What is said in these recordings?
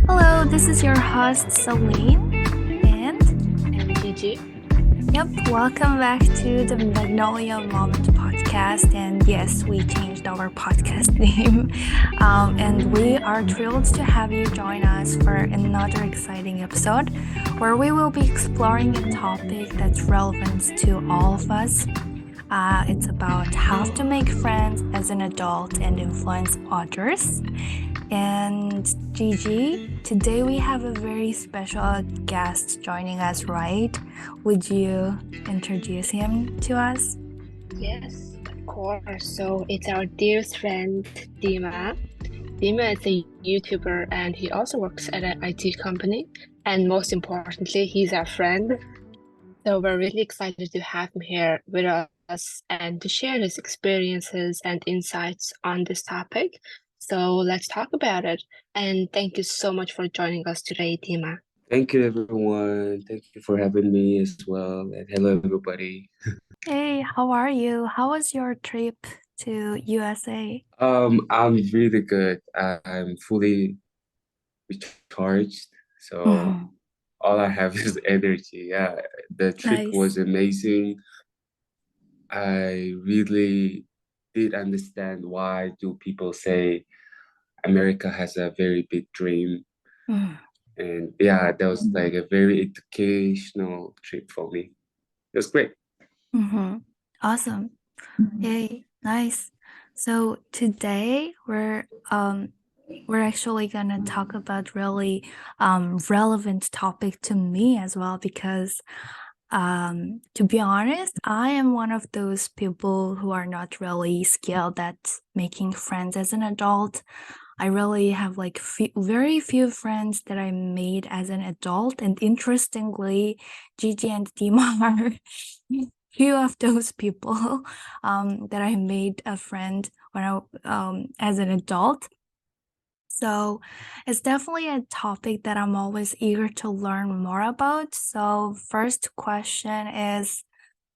Hello, this is your host Selene and GG. welcome back to the Magnolia Moment Podcast. And yes, we changed our podcast name. And we are thrilled to have you join us for another exciting episode where we will be exploring a topic that's relevant to all of us. It's about how to make friends as an adult and influence others. And GG, today we have a very special guest joining us, right? Would you introduce him to us? Yes, of course. So it's our dearest friend, Dima. Dima is a YouTuber and he also works at an IT company. And most importantly, he's our friend. So we're really excited to have him here with us and to share his experiences and insights on this topic. So let's talk about it. And thank you so much for joining us today, Dima. Thank you, everyone. Thank you for having me as well. And hello, everybody. Hey, how are you? How was your trip to USA? I'm really good. I'm fully recharged. So all I have is energy. Yeah, the trip Nice. was amazing. I really did understand why do people say America has a very big dream. And yeah, that was like a very educational trip for me. It was great. Awesome. Yay, nice. So today we're actually gonna talk about really relevant topic to me as well because to be honest, I am one of those people who are not really skilled at making friends as an adult. I really have like very few friends that I made as an adult, and interestingly, Gigi and Dima are few of those people that I made a friend when I as an adult. So it's definitely a topic that I'm always eager to learn more about. So first question is,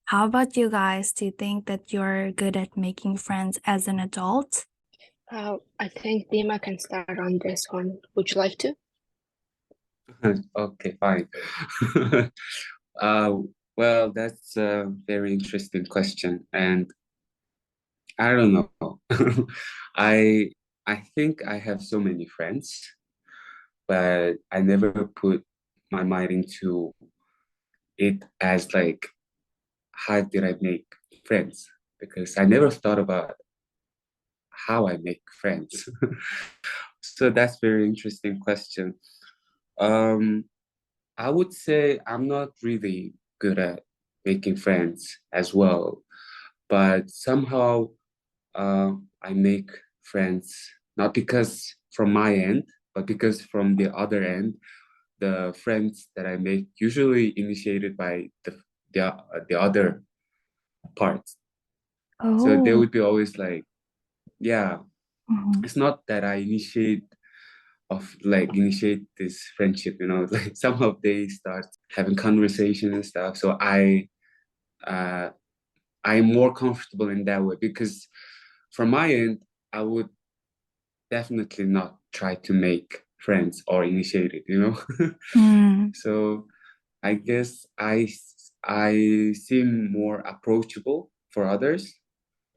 how about you guys? Do you think that you're good at making friends as an adult? I think Dima can start on this one. Would you like to? Okay, fine. Well, that's a very interesting question, and I don't know. I I think I have so many friends, but I never put my mind into it as like how did I make friends? Because I never thought about how I make friends. So that's very interesting question. Um, I would say I'm not really good at making friends as well, but somehow I make friends not because from my end, but because from the other end, the friends that I make usually initiated by the other parts. So they Oh. would be always like, yeah, Mhm. it's not that I initiate this friendship, like somehow they start having conversation and stuff. So uh I'm more comfortable in that way because from my end, I would definitely not try to make friends or initiate it. So I guess I seem more approachable for others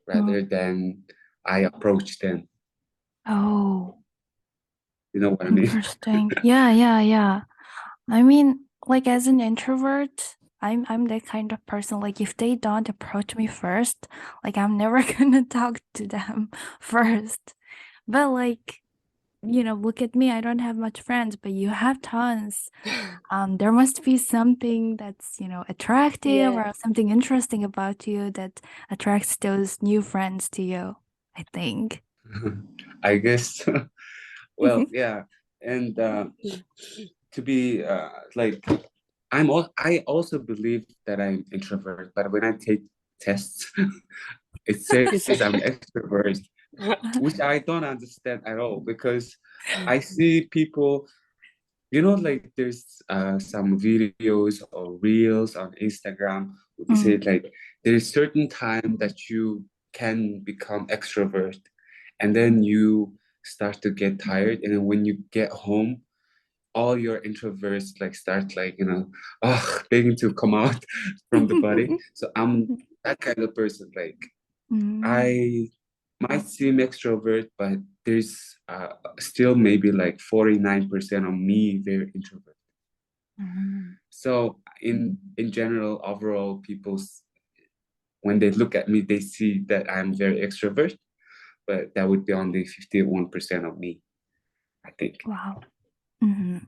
rather than I approach them. Oh, You know what I mean? interesting. Yeah. I mean, like as an introvert, I'm that kind of person. Like if they don't approach me first, like I'm never gonna talk to them first. But like, look at me. I don't have much friends, but you have tons. There must be something that's, attractive Yeah. or something interesting about you that attracts those new friends to you, I think. I guess. Well, yeah, and to be like I also believe that I'm introvert, but when I take tests, it says I'm extrovert, which I don't understand at all because I see people like there's some videos or reels on Instagram where they say Mm. like there's certain time that you can become extrovert, and then you start to get tired, and then when you get home, all your introverts like start like begging to come out from the body. So I'm that kind of person. Like Mm. I might seem extrovert, but there's still maybe like 49% of me very introvert. Mm. So in general, overall, when they look at me, they see that I'm very extrovert, but that would be only 51% of me, I think. Wow. Mhm.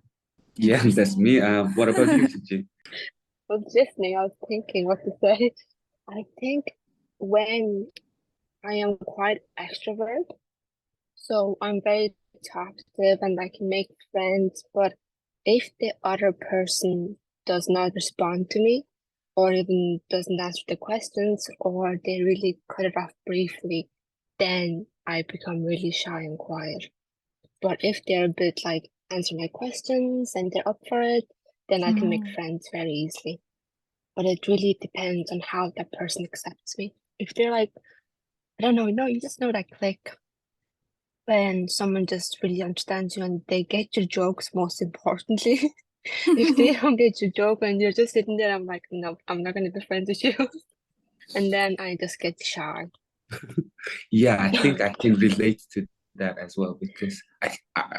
Yeah, that's me. Interesting. What about you, Gigi? I was listening, I was thinking what to say. I think when I am quite extrovert, so I'm very talkative and I can make friends, but if the other person does not respond to me, or even doesn't answer the questions, or they really cut it off briefly, then I become really shy and quiet. But if they're a bit like answer my questions and they're up for it, then I can make Mm. friends very easily. But it really depends on how that person accepts me. If they're like, I don't know, no, you just know that click when someone just really understands you and they get your jokes, most importantly. If they don't get your joke and you're just sitting there, I'm like, no, I'm not gonna be friends with you. And then I just get shy. Yeah, I think I can relate to that as well because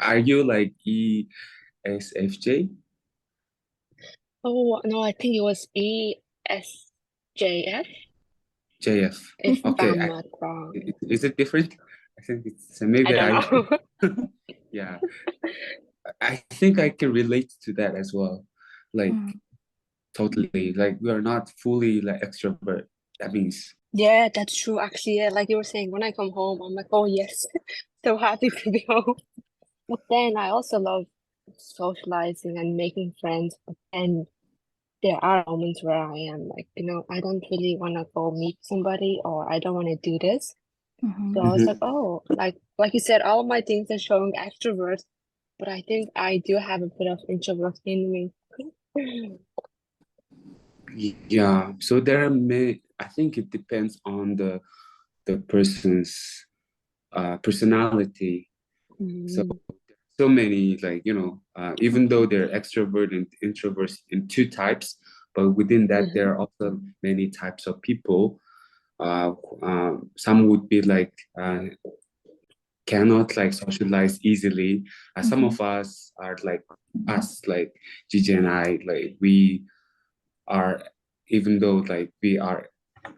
are you like ESFJ? Oh no, I think it was ESJF, JF. if Okay, I'm not wrong. is it different? I think it's I maybe don't I. know. Yeah, I think I can relate to that as well. Like Mm. totally, like we are not fully like extrovert. That means Yeah, that's true. Actually, yeah, like you were saying, when I come home, I'm like, oh yes, so happy to be home. But then I also love socializing and making friends. But then there are moments where I am like, I don't really want to go meet somebody or I don't want to do this. So I Mhm. was like, Mhm. oh, like you said, all of my things are showing extrovert, but I think I do have a bit of introvert in me. Yeah. So there are many. I think it depends on the person's personality. So Mm, so many like even though they're extrovert and introverts in two types, but within that mhm, there are also many types of people. Some would be like cannot like socialize easily. Some Mhm. of us are like us, like Gigi and I, like we are, even though like we are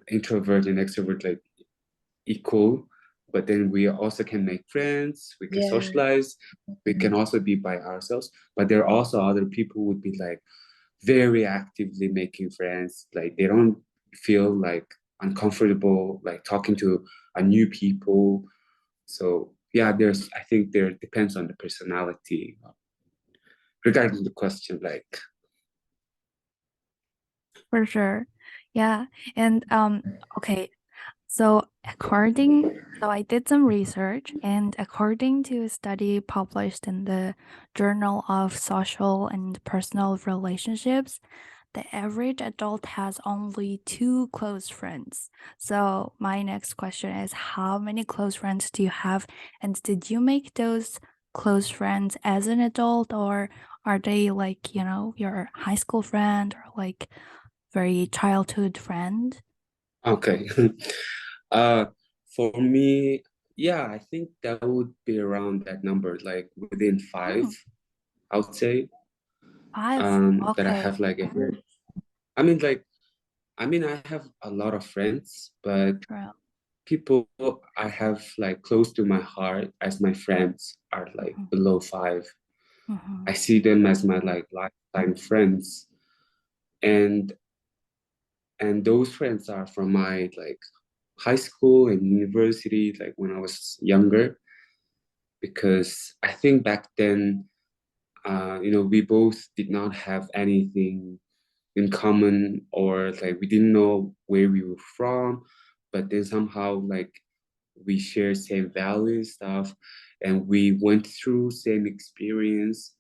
introvert and extrovert like equal, but then we also can make friends, we can yeah, socialize, we can also be by ourselves. But there are also other people who would be like very actively making friends, like they don't feel like uncomfortable like talking to a new people. So yeah, I think there depends on the personality regarding the question, like For sure. Yeah. And okay. So I did some research, and according to a study published in the Journal of Social and Personal Relationships, the average adult has only two close friends. So my next question is, how many close friends do you have? And did you make those close friends as an adult, or are they like, your high school friend or like very childhood friend? okay. uh for me, yeah, I think that would be around that number, like within five, Hmm, I would say. five. That I Okay. have like a very, I mean like I mean I have a lot of friends, but True. people I have like close to my heart as my friends are like Mhm, below five. mhm, I see them as my like lifetime friends. And those friends are from my like high school and university, like when I was younger, because I think back then, we both did not have anything in common, or like we didn't know where we were from, but then somehow like we share same values stuff, and we went through same experience.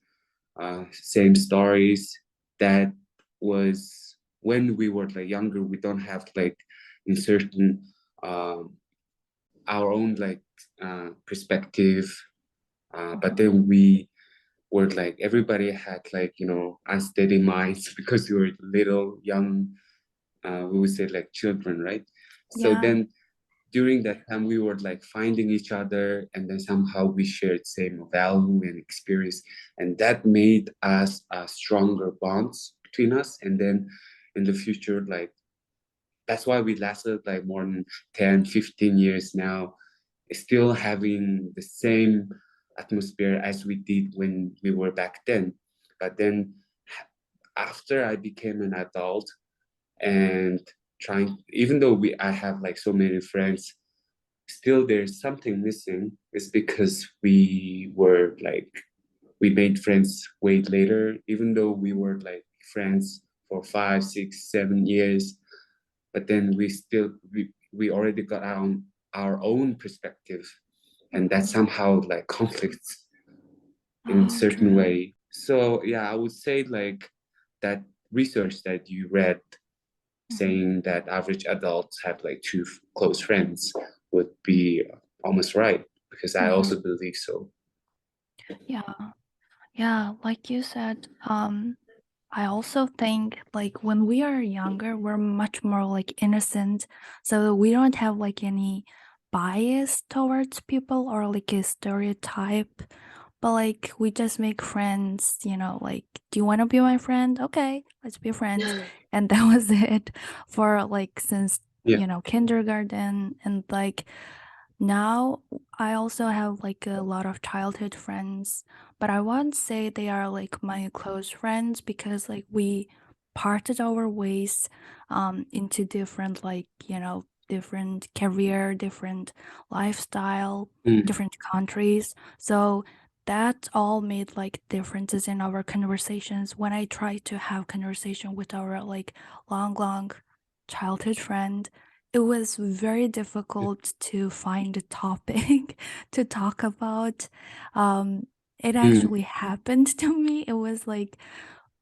same stories. That was when we were like younger. We don't have like in certain our own like perspective, but then we were like everybody had like unsteady minds because we were little young, we would say like children, right? So Yeah. then during that time we were like finding each other, and then somehow we shared same value and experience, and that made us stronger bonds between us. And then in the future, like that's why we lasted like more than 10-15 years now, still having the same atmosphere as we did when we were back then. But then after I became an adult and trying, even though I have like so many friends, still there's something missing. It's because we made friends way later, even though we were like friends for 5, 6, 7 years, but then we already got our own perspective, and that somehow like conflicts in Oh, certain true. way. So yeah, I would say like that research that you read saying that average adults have like two close friends would be almost right, because I also believe so. Yeah. Yeah, like you said, I also think like when we are younger, we're much more like innocent, so we don't have like any bias towards people or like a stereotype. But like we just make friends, like, do you want to be my friend? Okay, let's be friends. And that was it for like since Yeah. kindergarten. And like now I also have like a lot of childhood friends, but I won't say they are like my close friends because like we parted our ways into different like, different career, different lifestyle, Mm, different countries. So that all made like differences in our conversations when I try to have conversation with our like long childhood friend. It was very difficult to find a topic to talk about. Um, it mm, actually happened to me. It was like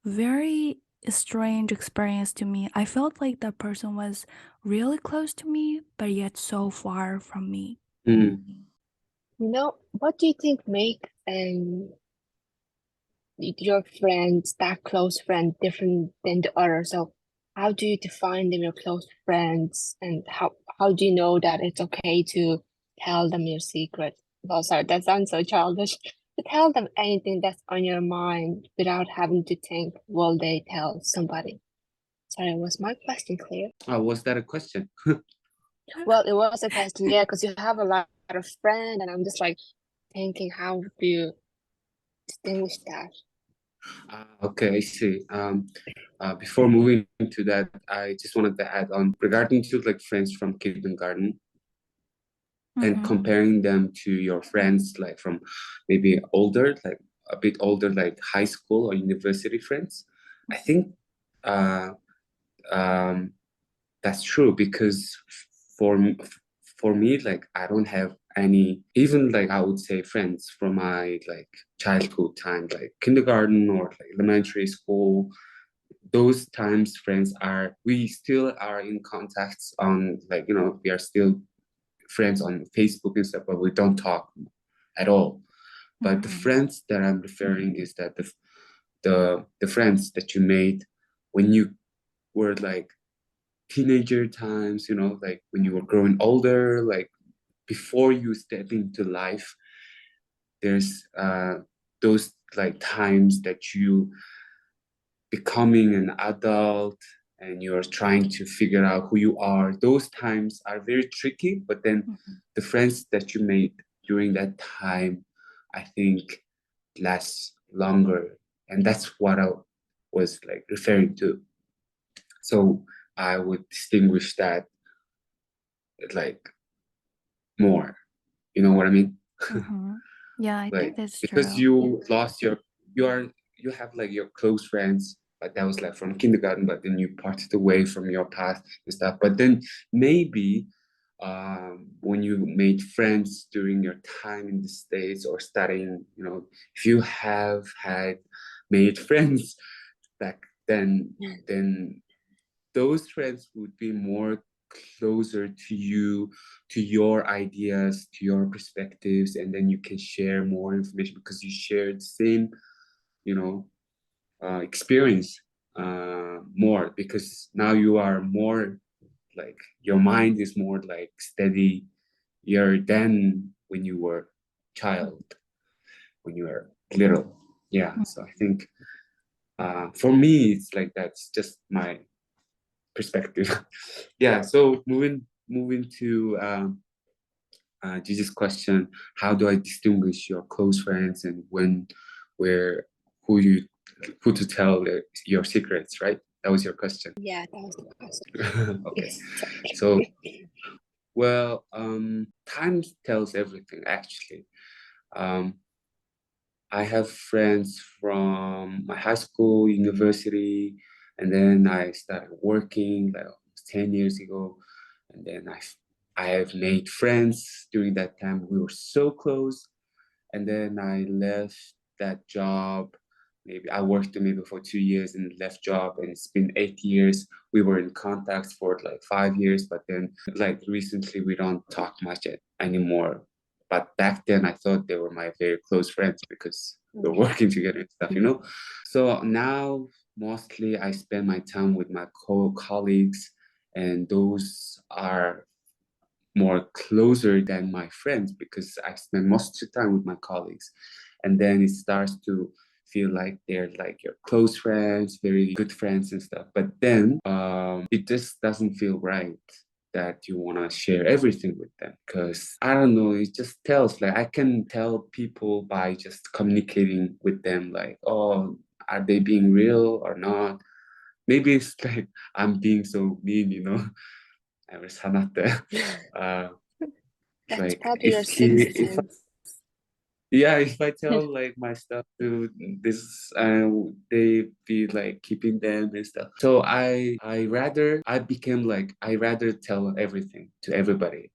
very strange experience to me. I felt like that person was really close to me, but yet so far from me. mm, What do you think make your friends, that close friend, different than the other? So how do you define them your close friends, and how do you know that it's okay to tell them your secret? Oh, sorry, that sounds so childish. To tell them anything that's on your mind without having to think, will they tell somebody? Sorry, was my question clear? oh, was that a question? Well, it was a question, yeah, because you have a lot of friends, and I'm just like thinking, how do you distinguish that? Okay, I see. Before moving to that, I just wanted to add on regarding to like friends from kindergarten and Mm-hmm. comparing them to your friends like from maybe older, like a bit older, like high school or university friends. I think uh, um, that's true because for m- for me, like I don't have any, even like I would say friends from my like childhood time, like kindergarten or like elementary school. Those times friends are, we still are in contacts on like we are still friends on Facebook and stuff, but we don't talk at all. But the Mm-hmm. friends that I'm referring is that the friends that you made when you were like teenager times, like when you were growing older, like before you step into life, there's those like times that you becoming an adult and you're trying to figure out who you are. Those times are very tricky, but then the friends that you made during that time, I think, last longer. And that's what I was like referring to. So I would distinguish that like more. You know what I mean? Mm-hmm. Yeah, I think Like that's because true. you lost your, you are, you have like your close friends, but that was like from kindergarten, but then you parted away from your path and stuff. But then maybe when you made friends during your time in the States or studying, if you have had made friends back then those friends would be more closer to you, to your ideas, to your perspectives, and then you can share more information because you share the same, you know, experience more, because now you are more like, your mind is more like steady you're than when you were child, when you were little. Yeah, so I think for me it's like that's just my perspective. Yeah, so moving to Gigi's question, how do I distinguish your close friends and when, where, who you, who to tell your secrets, right? That was your question. Yeah, that was the question. Okay, Exactly. so well, time tells everything actually. Um, I have friends from my high school, university, and then I started working like almost 10 years ago. And then I have made friends during that time. We were so close. And then I left that job. Maybe I worked maybe for 2 years and left job, and it's been 8 years. We were in contact for like 5 years, but then like recently we don't talk much anymore. But back then I thought they were my very close friends because we're working together and stuff, you know? So now mostly I spend my time with my colleagues, and those are more closer than my friends because I spend most of the time with my colleagues. And then it starts to feel like they're like your close friends, very good friends and stuff. But then it just doesn't feel right that you want to share everything with them, because I don't know, it just tells, like I can tell people by just communicating with them, like, oh, are they being real or not? Maybe it's like I'm being so mean, you know. I was not there. That's Like probably your sixth sense. yeah, if I tell like my stuff to this, they be like keeping them and stuff. So I became like, I rather tell everything to everybody.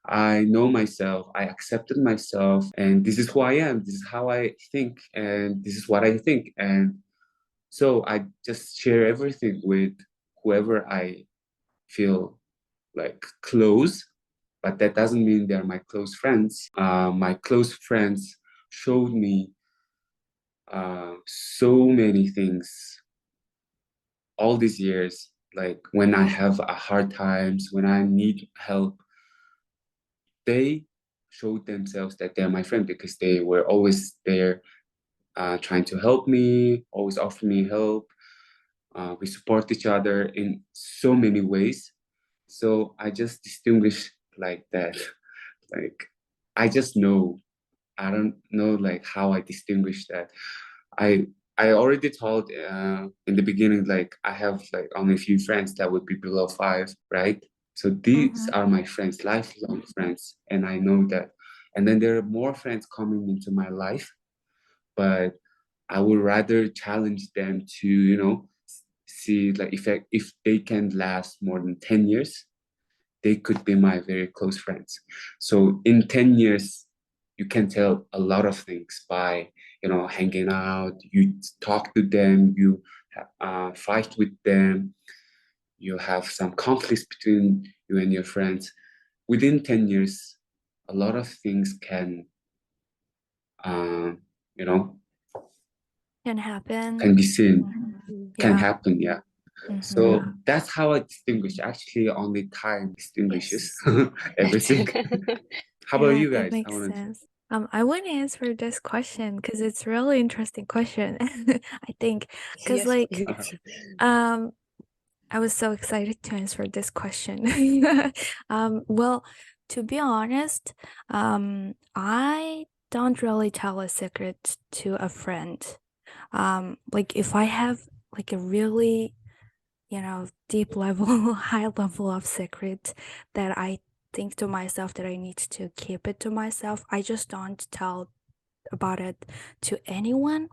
I know myself, I accepted myself, and this is who I am, this is how I think, and this is what I think. And so I just share everything with whoever I feel like close, but that doesn't mean they're my close friends. My close friends showed me so many things all these years. Like when I have a hard times, when I need help, they showed themselves that they're my friend because they were always there, trying to help me, always offer me help. We support each other in so many ways. So I just distinguish like that. Like I just know. I don't know like how I distinguish that. I I already told in the beginning, like I have like only a few friends that would be below five, right? So these are my friends, lifelong friends, and I know that. And then there are more friends coming into my life, but I would rather challenge them to, you know, see like if they can last more than 10 years, they could be my very close friends. So in 10 years, you can tell a lot of things by, you know, hanging out, you talk to them, you fight with them, you have some conflicts between you and your friends. Within 10 years, a lot of things can, uh, you know, Can happen. can be seen, can Yeah. happen, yeah. So that's how I distinguish. Actually, only time distinguishes Yes. everything. How about Yeah, you that guys? I makes want to. sense. I want to answer this question because it's really interesting question. I think because Yes, like please. um I was so excited to answer this question. Well, to be honest, I don't really tell a secret to a friend. Like if I have like a really, deep level, high level of secret that I think to myself that I need to keep it to myself, I just don't tell about it to anyone.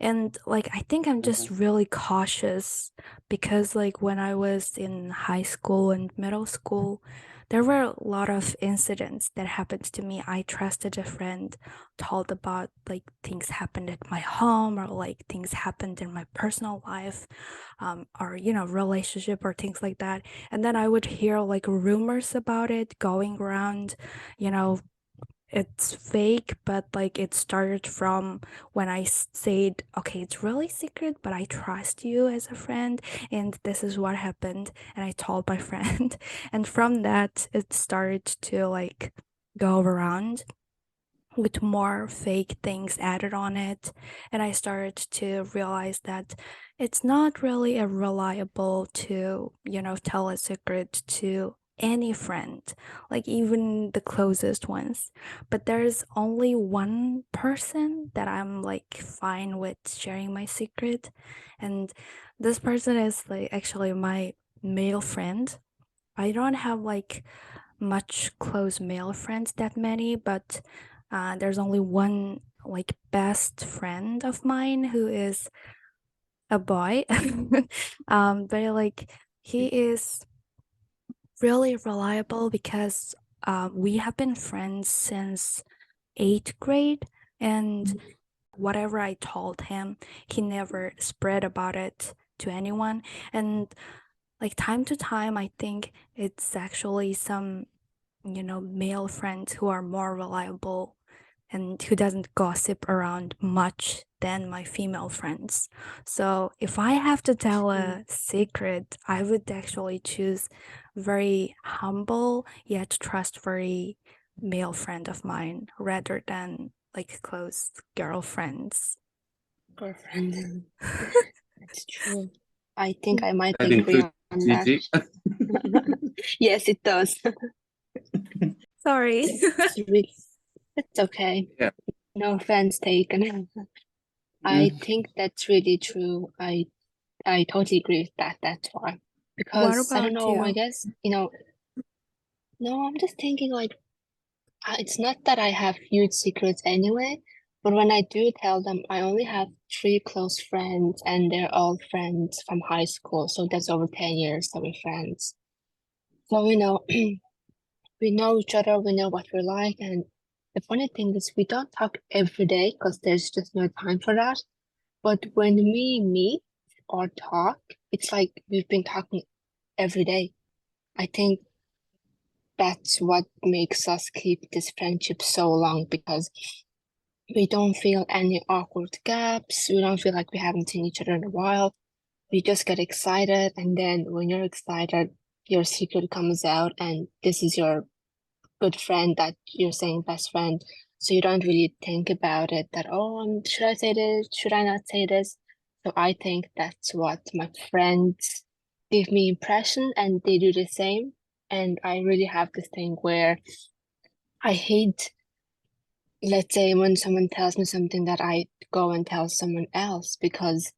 And like I think I'm just really cautious because like when I was in high school and middle school, there were a lot of incidents that happened to me. I trusted a friend, told about like things happened at my home or like things happened in my personal life, or relationship or things like that. And then I would hear like rumors about it going around, you know, it's fake, but like it started from when I said, okay, it's really secret, but I trust you as a friend, and this is what happened. And I told my friend, and from that, it started to like go around with more fake things added on it. And I started to realize that it's not really a reliable to, tell a secret to any friend, like even the closest ones. But there's only one person that I'm like fine with sharing my secret. And this person is like actually my male friend. I don't have like much close male friends that many, but there's only one like best friend of mine who is a boy. But like he is really reliable because we have been friends since 8th grade, and whatever I told him, he never spread about it to anyone. And like time to time, I think it's actually some male friends who are more reliable and who doesn't gossip around much than my female friends. So if I have to tell a secret, I would actually choose very humble yet trustworthy male friend of mine rather than like close girlfriends. Girlfriend. That's true. I think I might That agree includes on that. GG. Yes, it does. Sorry. It's okay. Yeah. No offense taken. I think that's really true. I totally agree with that. That's why. What Because I don't about know, I you? guess, no, I'm just thinking like it's not that I have huge secrets anyway, but when I do tell them, I only have three close friends and they're all friends from high school. So that's over 10 years that we're friends. So, we know each other, we know what we're like. And the funny thing is we don't talk every day because there's just no time for that. But when we meet or talk, it's like we've been talking every day. I think that's what makes us keep this friendship so long because we don't feel any awkward gaps. We don't feel like we haven't seen each other in a while. We just get excited, and then when you're excited, your secret comes out, and this is your good friend that you're saying best friend. So you don't really think about it that, oh, should I say this? Should I not say this? So I think that's what my friends give me impression, and they do the same. And I really have this thing where I hate, let's say, when someone tells me something that I go and tell someone else, because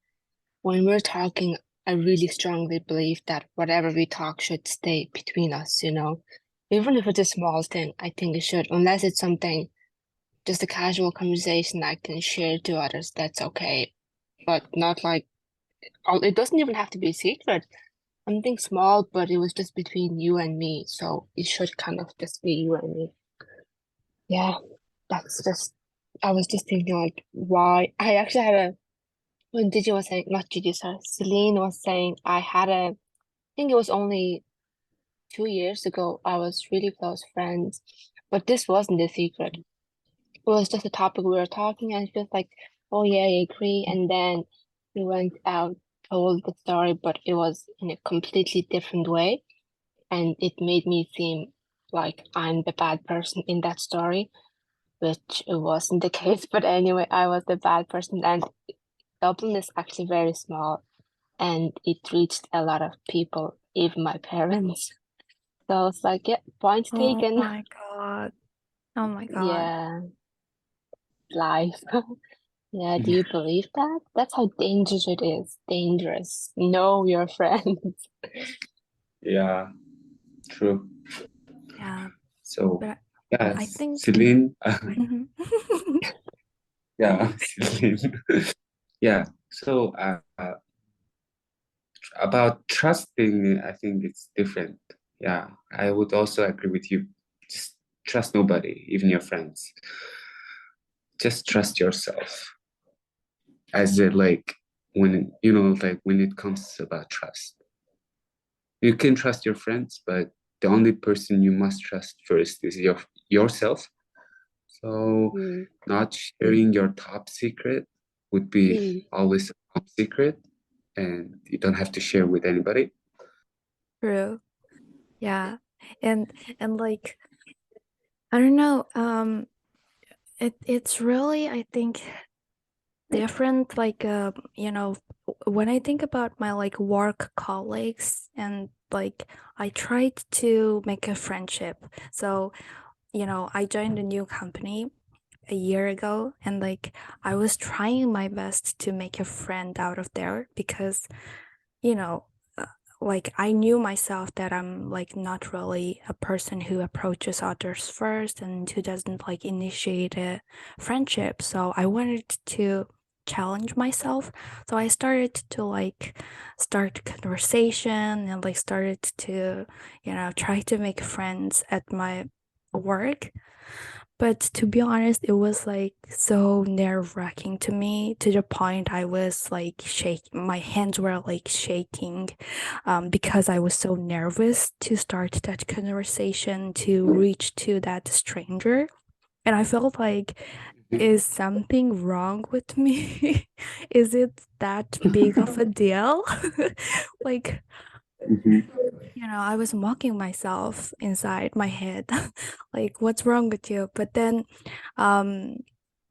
when we're talking, I really strongly believe that whatever we talk should stay between us, Even if it's a small thing, I think it should, unless it's something, just a casual conversation I can share to others, that's okay. But not like, it doesn't even have to be a secret. Something small, but it was just between you and me, so it should kind of just be you and me. Yeah, that's just, I was just thinking like, why? I actually had when Gigi was saying, not Gigi, sorry, Celine was saying, I think it was only 2 years ago, I was really close friends, but this wasn't a secret. It was just a topic we were talking, and she was like, oh yeah, I agree. And then we went out, told the story, but it was in a completely different way. And it made me seem like I'm the bad person in that story, which it wasn't the case. But anyway, I was the bad person. And Dublin is actually very small, and it reached a lot of people, even my parents. So I was like, yeah, point Oh taken. my God. Oh my God. Yeah, life. Yeah, do you believe that? That's how dangerous it is. Dangerous. Know your friends. Yeah, true. Yeah, So, but yeah, I think Celine, Mhm. yeah, Celine. Yeah. So about trusting, I think it's different. Yeah, I would also agree with you. Just trust nobody, even your friends. Just trust yourself. As it like when like when it comes about trust, you can trust your friends, but the only person you must trust first is yourself. So Mm, not sharing your top secret would be mm, always a top secret, and you don't have to share with anybody. True. Yeah. And like I don't know, it's really, I think, different, like when I think about my like work colleagues, and like I tried to make a friendship. So, I joined a new company a year ago, and like I was trying my best to make a friend out of there because you know, uh, like I knew myself that I'm like not really a person who approaches others first and who doesn't like initiate a friendship. So I wanted to challenge myself. So I started to like start conversation and like started to, try to make friends at my work. But to be honest, it was like so nerve-wracking to me, to the point I was like shaking. My hands were like shaking, because I was so nervous to start that conversation, to reach to that stranger. And I felt like, is something wrong with me? Is it that big of a deal? Like, Mhm. I was mocking myself inside my head. Like, what's wrong with you? But then, um,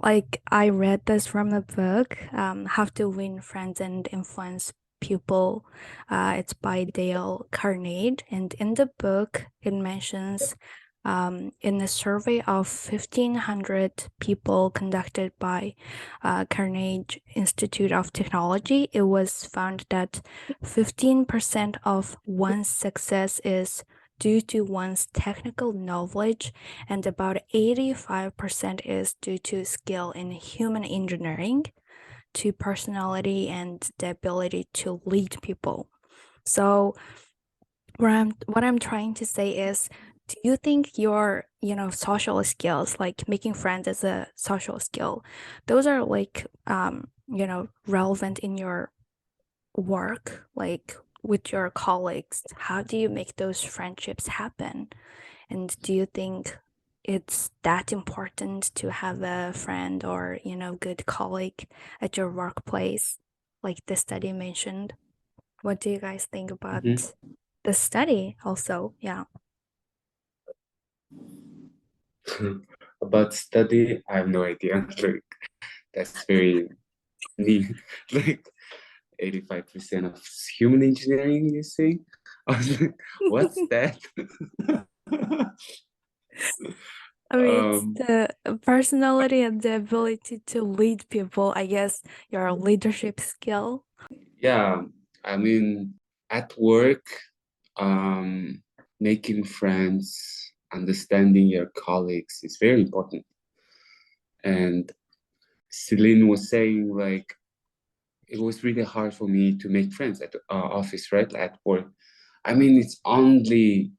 like, I read this from the book, How to Win Friends and Influence People. It's by Dale Carnegie. And in the book, it mentions, in a survey of 1,500 people conducted by Carnegie Institute of Technology, it was found that 15% of one's success is due to one's technical knowledge, and about 85% is due to skill in human engineering, to personality, and the ability to lead people. So, what I'm trying to say is, do you think your social skills, like making friends as a social skill, those are like relevant in your work, like with your colleagues? How do you make those friendships happen? And do you think it's that important to have a friend or, good colleague at your workplace, like the study mentioned? What do you guys think Mhm. about the study also? Yeah. About study, I have no idea. Like that's very neat. Like 85% of human engineering, you see? I was like, what's that? I mean, it's Um, the personality and the ability to lead people, I guess, your leadership skill. yeah, I mean, at work, um, making friends, understanding your colleagues is very important. And Celine was saying, like, it was really hard for me to make friends at the office, right? At work. I mean, it's only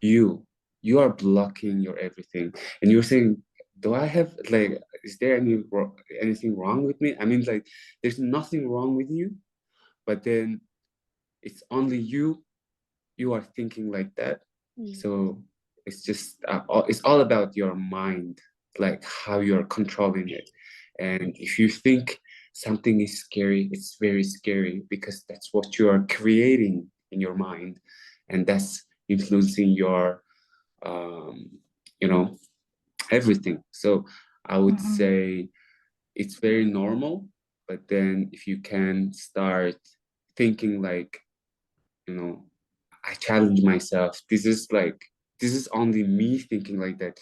you. You are blocking your everything. And you're saying, do I have, like, is there anything wrong with me? I mean, like, there's nothing wrong with you, but then it's only you are thinking like that. mm, So it's just it's all about your mind, like how you're controlling it. And if you think something is scary, it's very scary because that's what you are creating in your mind, and that's influencing your um, you know everything. So I would Mhm. say it's very normal, but then if you can start thinking like, you know, I challenge myself. This is only me thinking like that.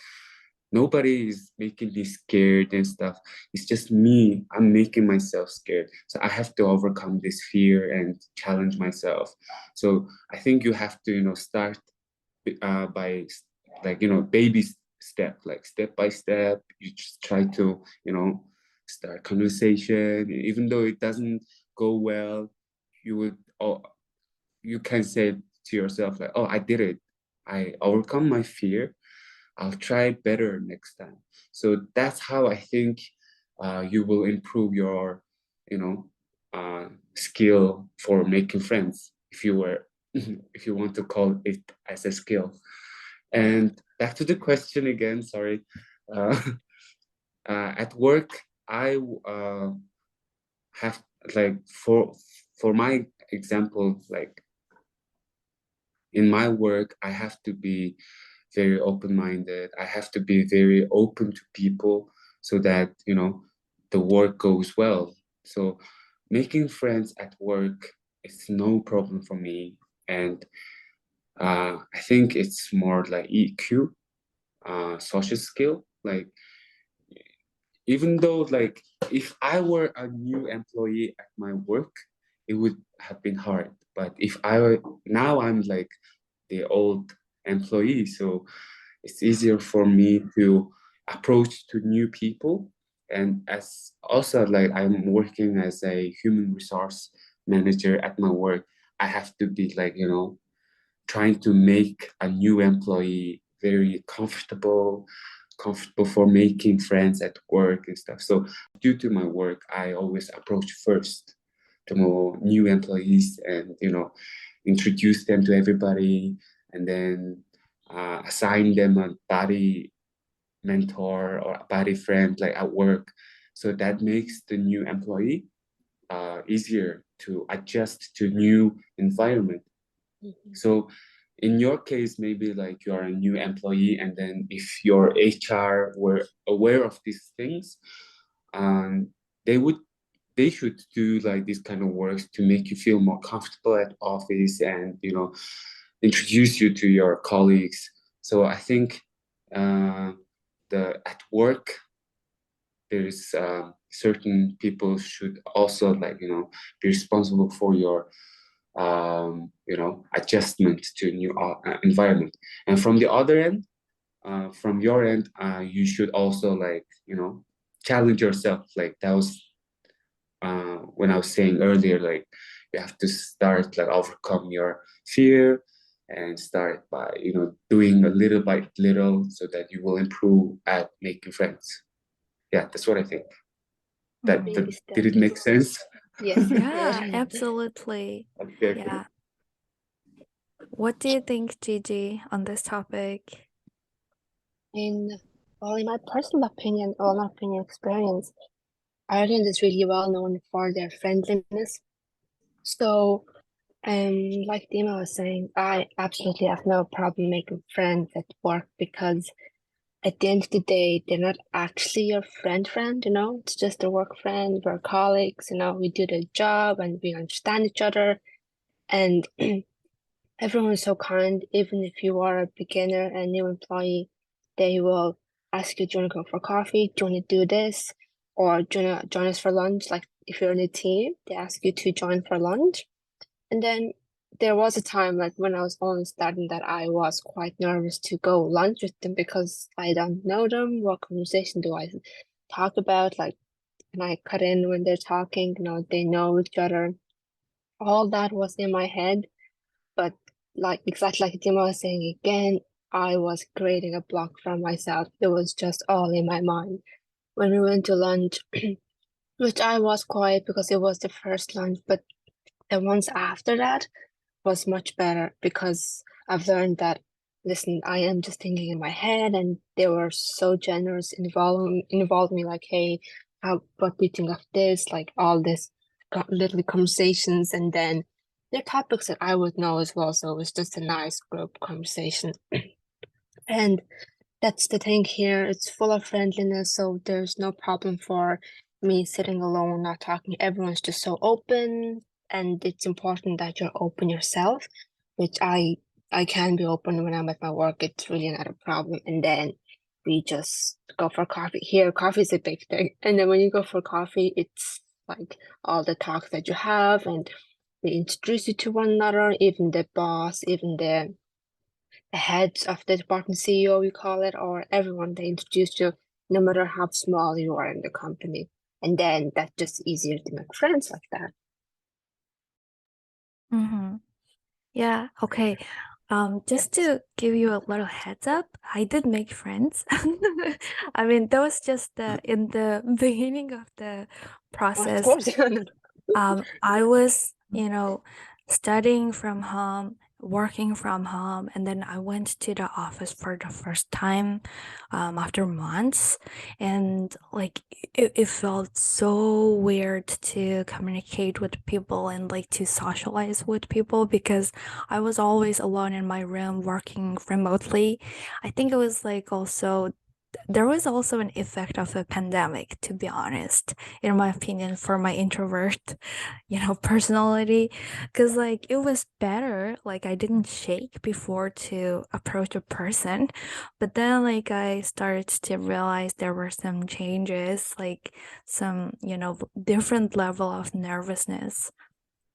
Nobody is making me scared and stuff. It's just me. I'm making myself scared. So I have to overcome this fear and challenge myself. So I think you have to, start by like, baby step, like step by step. You just try to, start conversation. Even though it doesn't go well, you can say to yourself like, oh, I did it. I overcome my fear. I'll try better next time. So that's how I think you will improve your, you know, skill for making friends. If you want to call it as a skill. And back to the question again. Sorry. Uh, at work, I have like for my example, like in my work, I have to be very open-minded. I have to be very open to people so that, the work goes well. So making friends at work is no problem for me. And I think it's more like EQ, social skill. Like, even though, like, if I were a new employee at my work, it would have been hard. But if I were, now I'm like the old employee, so it's easier for me to approach to new people. And as also, like, I'm working as a human resource manager at my work, I have to be like, trying to make a new employee very comfortable for making friends at work and stuff. So due to my work, I always approach first the more new employees and, introduce them to everybody, and then assign them a buddy mentor or a buddy friend like at work. So that makes the new employee easier to adjust to new environment. So in your case, maybe like you are a new employee, and then if your HR were aware of these things, um, they would they should do like this kind of works to make you feel more comfortable at office, and introduce you to your colleagues. So I think uh, the at work there's certain people should also like be responsible for your adjustment to new environment. And from the other end, from your end, you should also like challenge yourself. Like that was when I was saying earlier, like you have to start like overcome your fear and start by doing a little by little so that you will improve at making friends. Yeah, that's what I think. Baby Did it steps. make sense? Yes, it Yeah, did. absolutely. Okay. Yeah. What do you think, Gigi, on this topic? In my personal opinion, or not opinion, experience, Ireland is really well known for their friendliness. So, like Dima was saying, I absolutely have no problem making friends at work because at the end of the day, they're not actually your friend, it's just a work friend, we're colleagues, we do the job and we understand each other. And everyone is so kind, even if you are a beginner and new employee, they will ask you, do you want to go for coffee? Do you want to do this? Or do you want to join us for lunch? Like if you're in a team, they ask you to join for lunch. And then there was a time like when I was only starting that I was quite nervous to go lunch with them because I don't know them. What conversation do I talk about? Like, can I cut in when they're talking? They know each other. All that was in my head. But like exactly like Dima was saying again, I was creating a block for myself. It was just all in my mind. When we went to lunch, which I was quiet because it was the first lunch, but the ones after that was much better because I've learned that, listen, I am just thinking in my head, and they were so generous, involve me like, hey, what do you think of this? Like all this little conversations, and then they're topics that I would know as well. So it was just a nice group conversation. And that's the thing here. It's full of friendliness, so there's no problem for me sitting alone, not talking. Everyone's just so open, and it's important that you're open yourself, which I can be open when I'm at my work. It's really not a problem. And then we just go for coffee. Here, coffee is a big thing. And then when you go for coffee, it's like all the talk that you have, and they introduce you to one another, even the boss, even the heads of the department, CEO, we call it, or everyone they introduce you, no matter how small you are in the company. And then that's just easier to make friends like that. Mm-hmm. Yeah, okay. Just to give you a little heads up, I did make friends. I mean, that was just in the beginning of the Of process. course. I was, studying from home, working from home, and then I went to the office for the first time after months. And like it felt so weird to communicate with people and like to socialize with people because I was always alone in my room working remotely. I think it was like also there was also an effect of a pandemic, to be honest, in my opinion, for my introvert, personality. Because, like, it was better. Like, I didn't shake before to approach a person. But then, like, I started to realize there were some changes, like, some, different level of nervousness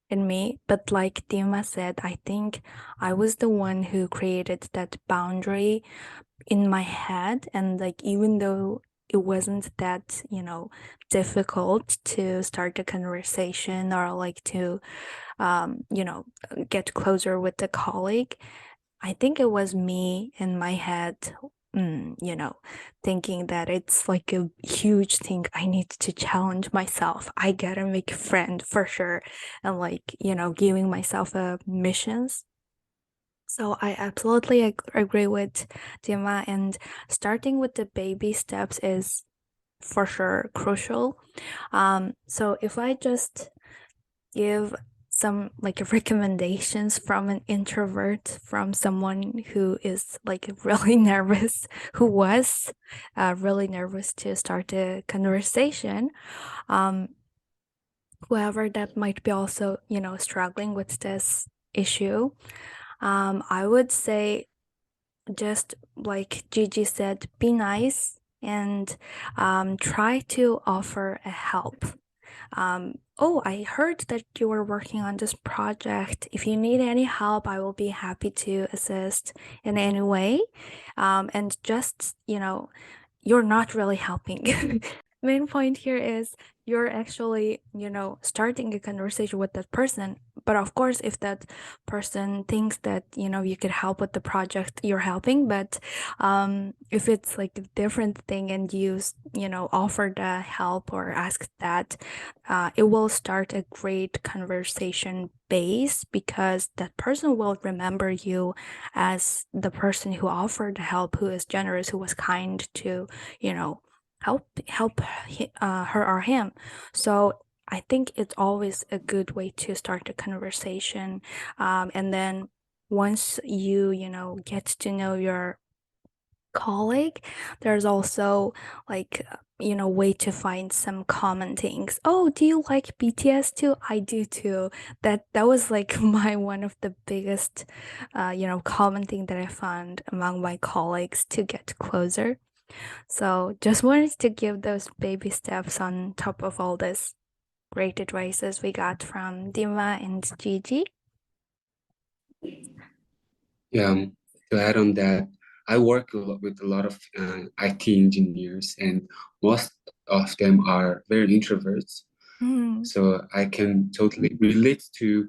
in me. But, like Dima said, I think I was the one who created that boundary in my head, and like even though it wasn't that difficult to start a conversation or like to get closer with a colleague, I think it was me in my head, thinking that it's like a huge thing. I need to challenge myself. I gotta make a friend for sure, and like giving myself a missions. So I absolutely agree with Dima, and starting with the baby steps is for sure crucial. So if I just give some like recommendations from an introvert, from someone who is like really nervous, who was really nervous to start a conversation, um, whoever that might be also, struggling with this issue, I would say just like Gigi said, be nice and try to offer a help. Oh, I heard that you were working on this project. If you need any help, I will be happy to assist in any way. And just, you're not really helping. Main point here is you're actually, starting a conversation with that person. But of course, if that person thinks that, you could help with the project, you're helping. But if it's like a different thing and you, offer the help or ask that, it will start a great conversation base because that person will remember you as the person who offered help, who is generous, who was kind to, help her or him. So I think it's always a good way to start a conversation. And then once you get to know your colleague, there's also like way to find some common things. Oh, do you like BTS too? I do too. That was like my one of the biggest common thing that I found among my colleagues to get closer. So just wanted to give those baby steps on top of all this great advices we got from Dima and Gigi. Yeah, to add on that, I work with a lot of IT engineers, and most of them are very introverts. Mm, So I can totally relate to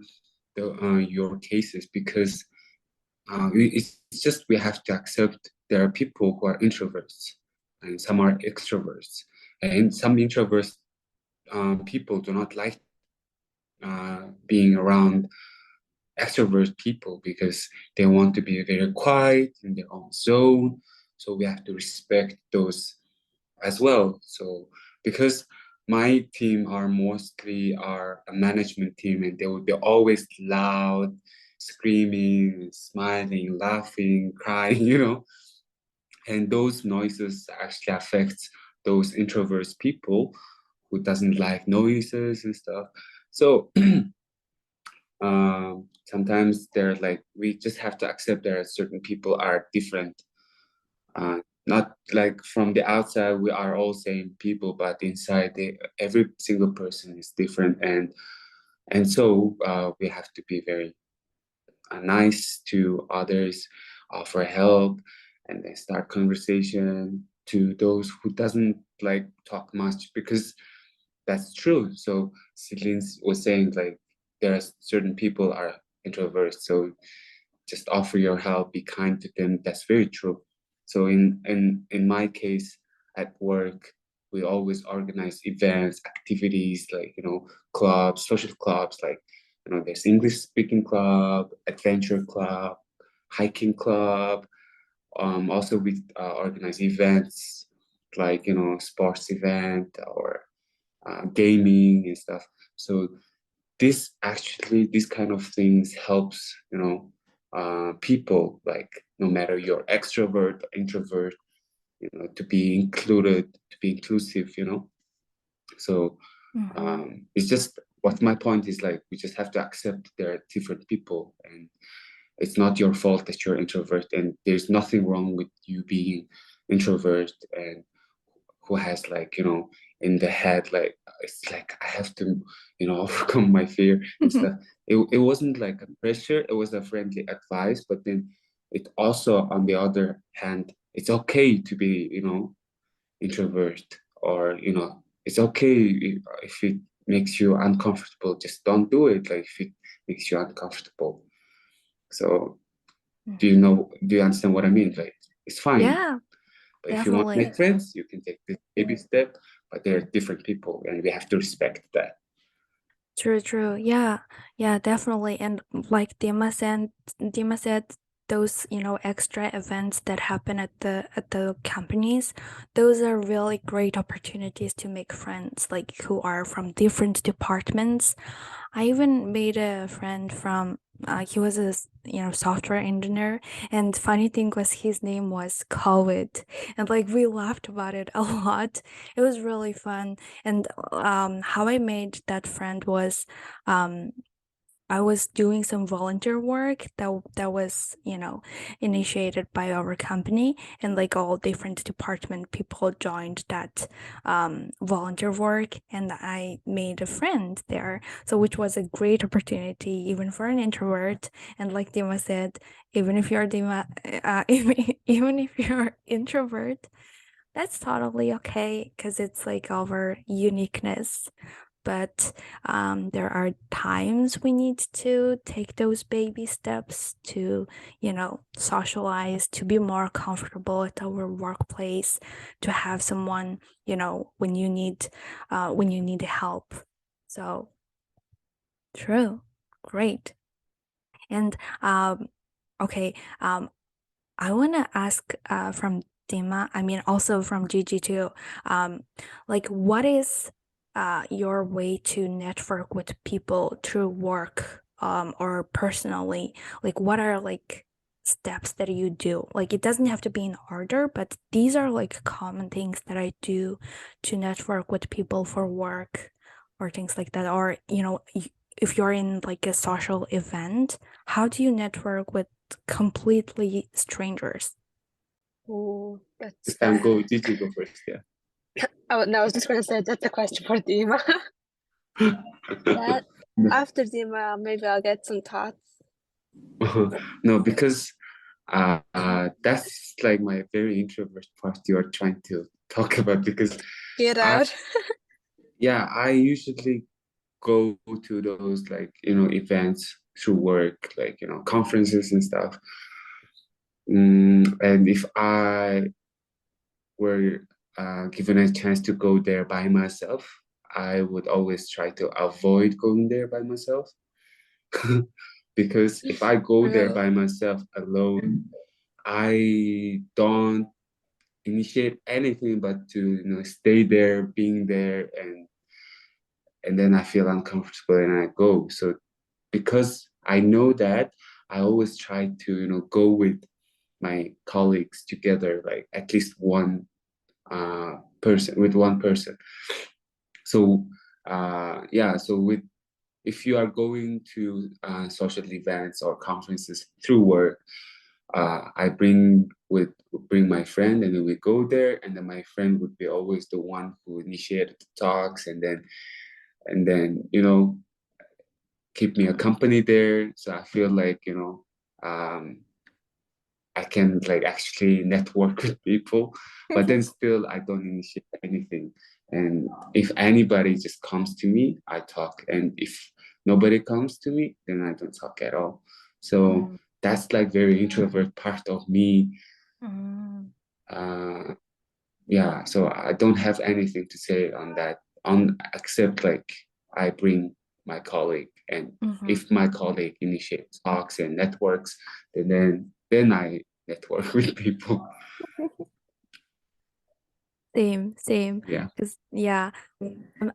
your cases because it's just we have to accept there are people who are introverts and some are extroverts, and some introverts people do not like being around extrovert people because they want to be very quiet in their own zone. So we have to respect those as well. So because my team are mostly are a management team and they will be always loud, screaming, smiling, laughing, crying, and those noises actually affect those introverts people who doesn't like noises and stuff. So sometimes they're like we just have to accept there are certain people are different, not like from the outside we are all same people, but inside every single person is different, and so we have to be very nice to others, offer help, and then start conversation to those who doesn't like talk much because that's true. So Celine was saying like there are certain people are introverts, so just offer your help, be kind to them. That's very true. So in my case at work, we always organize events, activities like clubs, social clubs, like there's English speaking club, adventure club, hiking club. Also we organize events like sports event or gaming and stuff. So this kind of things helps people, like no matter you're extrovert or introvert, to be included, to be inclusive. So it's just what my point is, like we just have to accept there are different people, and it's not your fault that you're introvert, and there's nothing wrong with you being introvert and who has like in the head like it's like I have to overcome my fear and stuff. It wasn't like a pressure, it was a friendly advice, but then it also on the other hand it's okay to be introvert, or it's okay if it makes you uncomfortable, just don't do it, like if it makes you uncomfortable. So do you understand what I mean? Like it's fine. Yeah, But if you want to definitely. make friends, you can take this baby step, but they're different people and we have to respect that. True. Yeah, definitely. And like Dima said, those extra events that happen at the companies, those are really great opportunities to make friends, like who are from different departments. I even made a friend from he was a software engineer, and funny thing was his name was COVID, and like we laughed about it a lot. It was really fun. And how I made that friend was um I was doing some volunteer work that was, initiated by our company, and like all different department people joined that volunteer work, and I made a friend there. So which was a great opportunity even for an introvert. And like Dima said, even if you're even if you're introvert, that's totally okay because it's like our uniqueness. But there are times we need to take those baby steps to socialize, to be more comfortable at our workplace, to have someone when you need help. So true. Great. And okay, I want to ask from Dima, I mean also from Gigi too, like what is your way to network with people through work or personally? Like what are like steps that you do? Like it doesn't have to be in order, but these are like common things that I do to network with people for work or things like that. Or, if you're in like a social event, how do you network with completely strangers? Oh, that's This time go Gigi, go first. Yeah. oh no, I was just gonna say that's a question for Dima. That after Dima, maybe I'll get some thoughts. No, because that's like my very introvert part you're trying to talk about, because Get I out. I usually go to those like events through work, like conferences and stuff. And if I were given a chance to go there by myself, I would always try to avoid going there by myself. Because if I go there Really? by myself alone, I don't initiate anything but to stay there, being there, and then I feel uncomfortable and I go. So because I know that, I always try to go with my colleagues together, like at least one person, with one person. So yeah, so with if you are going to social events or conferences through work, I bring my friend, and then we go there, and then my friend would be always the one who initiated the talks, and then keep me accompanied there. So I feel like I can like actually network with people, but then still I don't initiate anything. And if anybody just comes to me, I talk. And if nobody comes to me, then I don't talk at all. So that's like very introvert part of me. Uh, yeah, so I don't have anything to say on that, on except like I bring my colleague, and if my colleague initiates talks and networks, then I network with people. Same. Yeah. Cause yeah,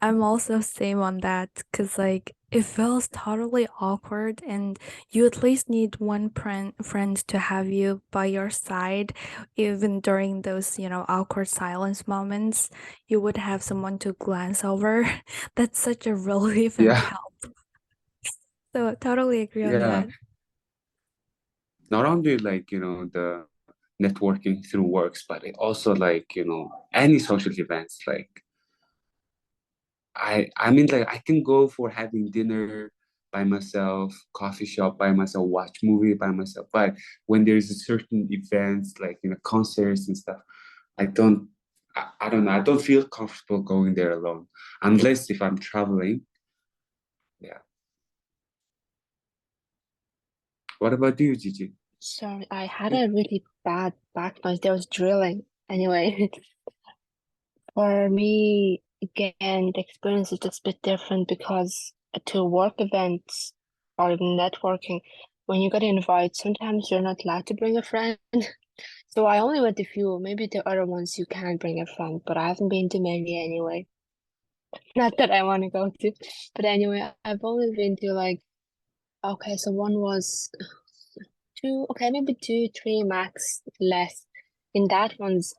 I'm also same on that. Cause like it feels totally awkward, and you at least need one friend to have you by your side, even during those awkward silence moments. You would have someone to glance over. That's such a relief and Yeah. help. So totally agree on Yeah. that. Not only like, the networking through works, but it also like, any social events. Like I mean, like I can go for having dinner by myself, coffee shop by myself, watch movie by myself. But when there's a certain events like concerts and stuff, I don't know. I don't feel comfortable going there alone unless if I'm traveling. Yeah. What about you, Gigi? Sorry, I had a really bad back noise. There was drilling. Anyway, for me, again, the experience is just a bit different because to work events or even networking, when you get invited, sometimes you're not allowed to bring a friend. So I only went a few. Maybe the other ones you can bring a friend, but I haven't been to many anyway. Not that I want to go to, but anyway, I've only been to like, okay, so one was two, okay, maybe two, three max less. In that one's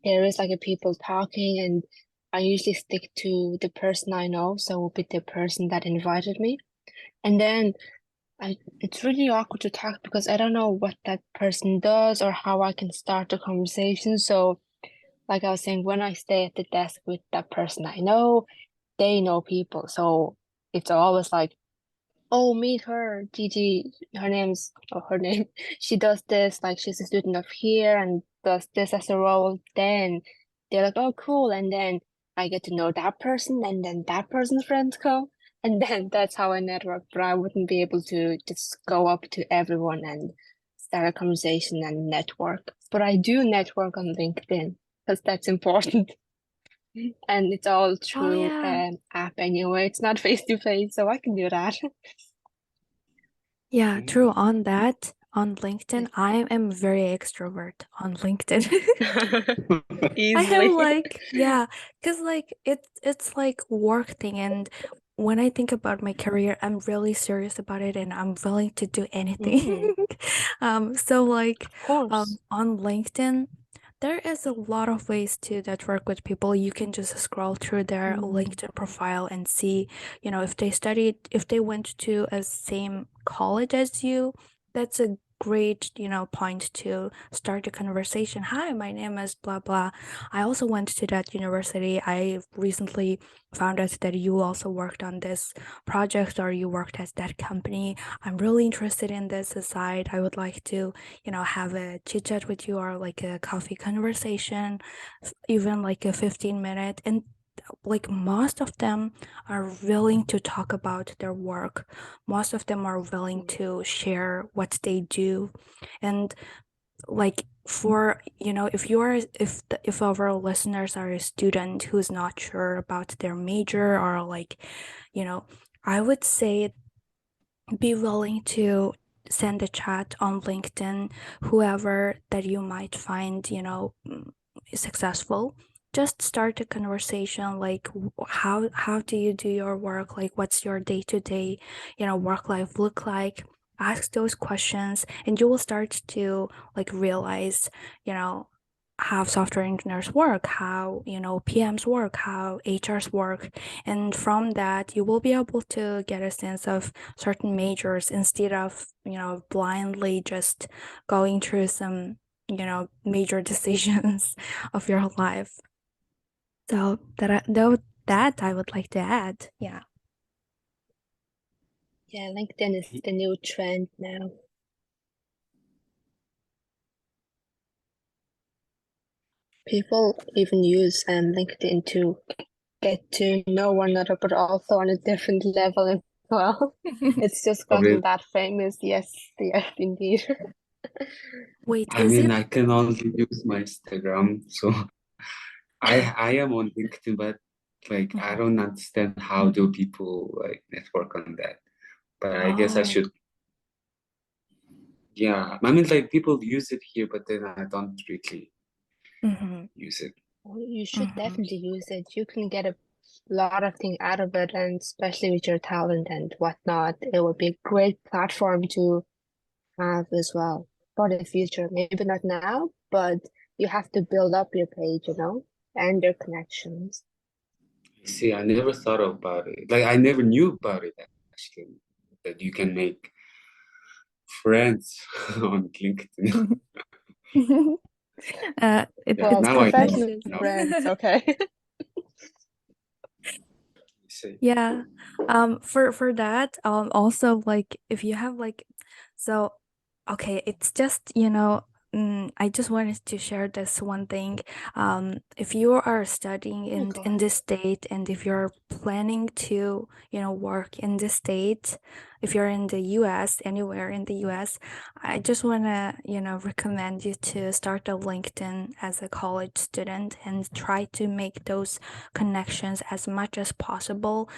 there is like a people talking, and I usually stick to the person I know, so it will be the person that invited me. And then it's really awkward to talk because I don't know what that person does or how I can start a conversation. So, like I was saying, when I stay at the desk with that person I know, they know people. So it's always like, oh, meet her, Gigi. Her name. She does this, like she's a student of here and does this as a role. Then they're like, oh, cool. And then I get to know that person, and then that person's friends come. And then that's how I network. But I wouldn't be able to just go up to everyone and start a conversation and network. But I do network on LinkedIn because that's important. And it's all Oh through yeah. app anyway. It's not face to face, so I can do that. Yeah, true. Mm. On that, on LinkedIn, I am very extrovert on LinkedIn. I have Easily. like, yeah, because like it's like work thing, and when I think about my career, I'm really serious about it, and I'm willing to do anything. So like, Of course. on LinkedIn, there is a lot of ways to network with people. You can just scroll through their LinkedIn profile and see, if they studied, if they went to a same college as you. That's a great, point to start a conversation. Hi, my name is blah blah. I also went to that university. I recently found out that you also worked on this project or you worked at that company. I'm really interested in this aside. I would like to, have a chit chat with you or like a coffee conversation, even like a 15-minute. And like most of them are willing to talk about their work. Most of them are willing to share what they do. And like for if our listeners are a student who's not sure about their major or like, I would say be willing to send a chat on LinkedIn, whoever that you might find, successful. Just start a conversation like how do you do your work? Like what's your day-to-day, work life look like? Ask those questions and you will start to like realize, you know, how software engineers work, how, PMs work, how HRs work. And from that, you will be able to get a sense of certain majors instead of, blindly just going through some, major decisions of your life. So that I would like to add. Yeah. Yeah, LinkedIn is the new trend now. People even use LinkedIn to get to know one another, but also on a different level as well. It's just Oh, gotten really? that famous. Yes, indeed. Wait, I is mean, it? I can only use my Instagram, so I am on LinkedIn, but like I Mhm. don't understand how do people like network on that. But I guess I Oh. should. Yeah, I mean, like people use it here, but then I don't really Mm-hmm. use it. Well, you should Mm-hmm. definitely use it. You can get a lot of things out of it, and especially with your talent and whatnot, it would be a great platform to have as well for the future. Maybe not now, but you have to build up your page, and your connections. See, I never thought about it. Like I never knew about it actually, that you can make friends on LinkedIn. Yeah, It's Well, now I know. professional contagious. Now, friends, okay? see. Yeah. For that, also like if you have like, so okay, it's just, I just wanted to share this one thing. If you are studying Oh, in go in ahead. this state and if you're planning to, work in this state, if you're in the US, anywhere in the US, I just want to, recommend you to start a LinkedIn as a college student and try to make those connections as much as possible.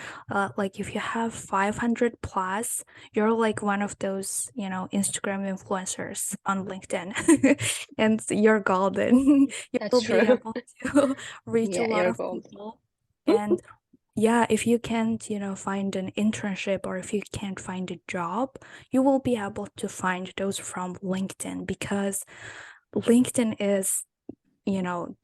Like if you have 500 plus, you're like one of those, Instagram influencers on LinkedIn, and you're golden. You That's will be true. able to reach a Yeah, lot you're of gold. people. And yeah, if you can't, find an internship or if you can't find a job, you will be able to find those from LinkedIn because LinkedIn is,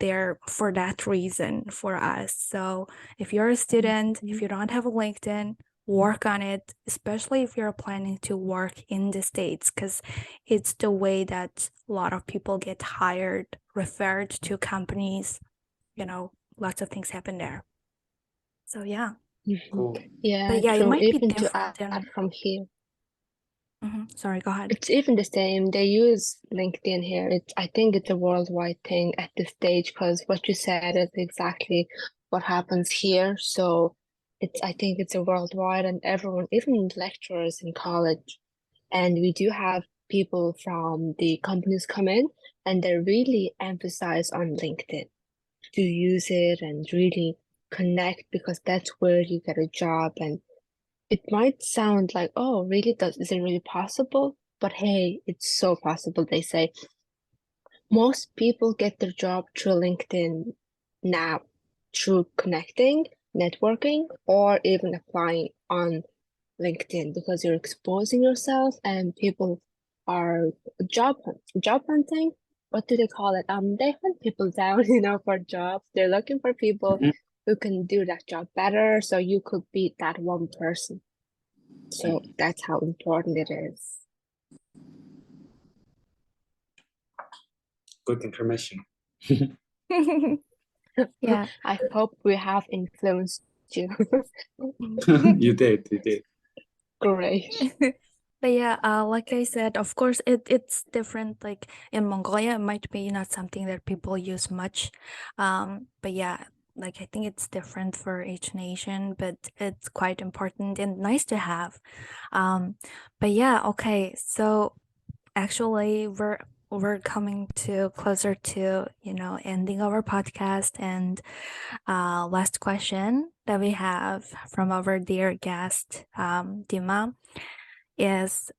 there for that reason for us. So if you're a student, if you don't have a LinkedIn, work on it, especially if you're planning to work in the States, because it's the way that a lot of people get hired, referred to companies, lots of things happen there. So yeah. Mhm. Cool. Yeah, But yeah, it true. might be Even to different add in from here. sorry, go ahead. It's even the same. They use LinkedIn here. I think it's a worldwide thing at this stage because what you said is exactly what happens here. So I think it's a worldwide and everyone, even lecturers in college. And we do have people from the companies come in and they really emphasize on LinkedIn to use it and really connect because that's where you get a job. And it might sound like, oh, really? Is it really possible? But hey, it's so possible, they say. Most people get their job through LinkedIn now, through connecting, networking, or even applying on LinkedIn because you're exposing yourself and people are job hunting. What do they call it? They hunt people down, for jobs. They're looking for people Mhm. who can do that job better, so you could be that one person. So that's how important it is. Good information. Yeah. I hope we have influenced you. You did, you did. Great. But yeah, like I said, of course it's different. Like in Mongolia, it might be not something that people use much. But yeah, like I think it's different for each nation, but it's quite important and nice to have. Um, but yeah, okay. So actually we're coming to closer to, ending our podcast and last question that we have from our dear guest, Dima, is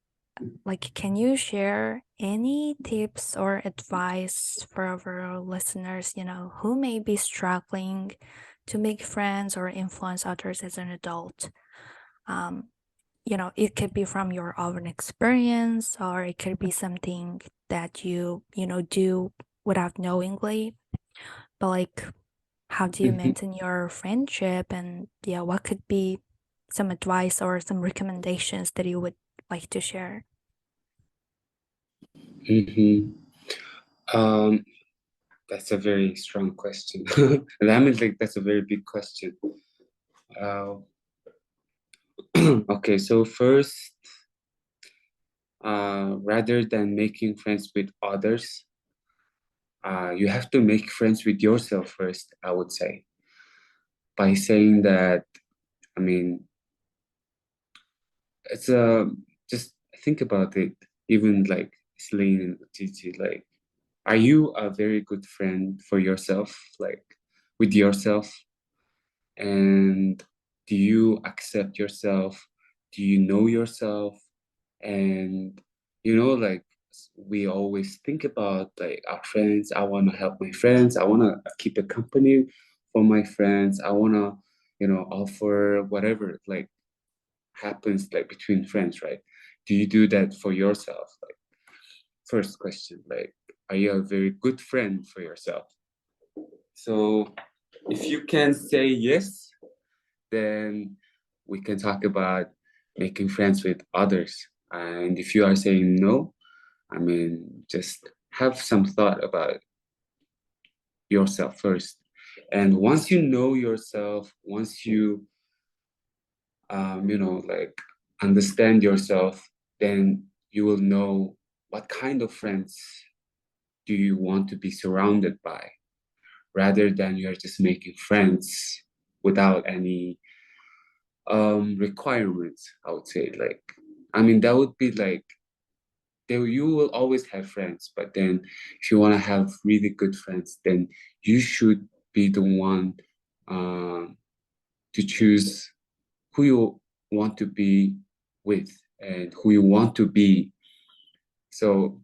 like, can you share any tips or advice for our listeners, who may be struggling to make friends or influence others as an adult? Um, it could be from your own experience, or it could be something that you do without knowingly. But like, how do you Mhm. maintain your friendship? And yeah, what could be some advice or some recommendations that you would like to share? Mhm. Um, that's a very strong question. And I mean, like, that's a very big question. Uh, okay, so first, rather than making friends with others, you have to make friends with yourself first, I would say, by saying that, I mean, it's just think about it. Even like Selene and GG, like, are you a very good friend for yourself, like with yourself? And do you accept yourself? Do you know yourself? And like we always think about like our friends. I want to help my friends. I want to keep a company for my friends. I want to, offer whatever like happens like between friends, right? Do you do that for yourself? Like, first question, like, are you a very good friend for yourself? So if you can say yes, then we can talk about making friends with others. And if you are saying no, I mean, just have some thought about yourself first. And once you know yourself, once you, like understand yourself, then you will know what kind of friends do you want to be surrounded by, rather than you're just making friends without any requirements, I would say. Like, I mean, that would be like there you will always have friends, but then if you want to have really good friends, then you should be the one to choose who you want to be with and who you want to be. So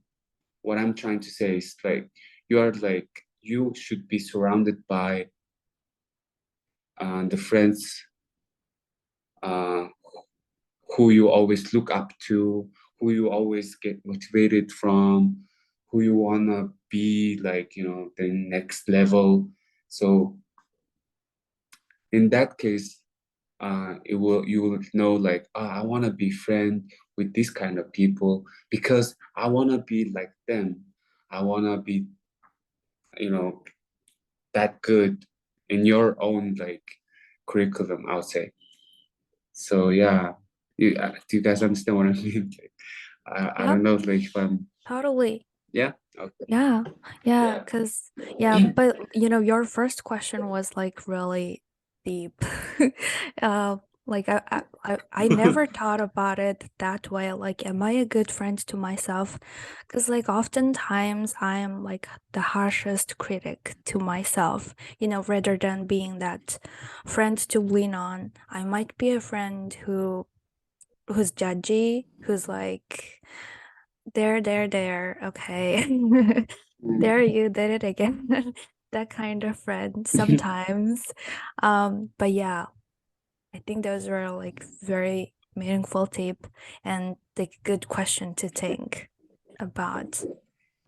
what I'm trying to say is like you should be surrounded by the friends uh, who you always look up to, who you always get motivated from, who you wanna be like, the next level. So in that case, you will know like, oh, I wanna be friend with this kind of people because I wanna be like them. I wanna be, you know, that good in your own like curriculum, I would say. So yeah, do you guys understand what I mean? Like, I Yep, don't know like if I'm totally. yeah okay Yeah, yeah, yeah because yeah, but your first question was like really deep. Uh, like I never thought about it that way. Like, am I a good friend to myself? Because like oftentimes I am like the harshest critic to myself. Rather than being that friend to lean on, I might be a friend who's judgy, who's like there, okay. There you did it again. That kind of friend sometimes. But yeah, I think those were like very meaningful tip and like good question to think about.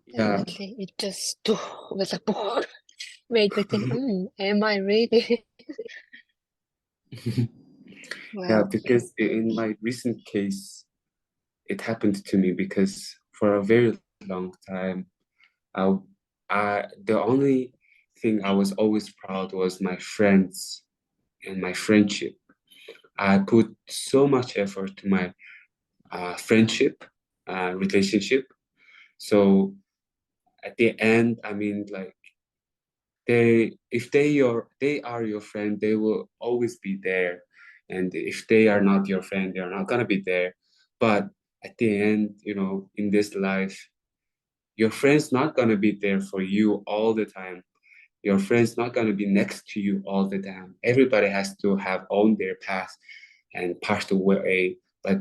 yeah. Definitely. It just was a book made me think, am I really? Yeah, Well, because in my recent case it happened to me because for a very long time I, the only thing I was always proud was my friends and my friendship. I put so much effort to my friendship relationship. So at the end, I mean, like if they are your friend, they will always be there. And if they are not your friend, they're not gonna be there. But at the end, in this life, your friend's not gonna be there for you all the time. Your friend's not gonna be next to you all the time. Everybody has to have own their path and passed away. But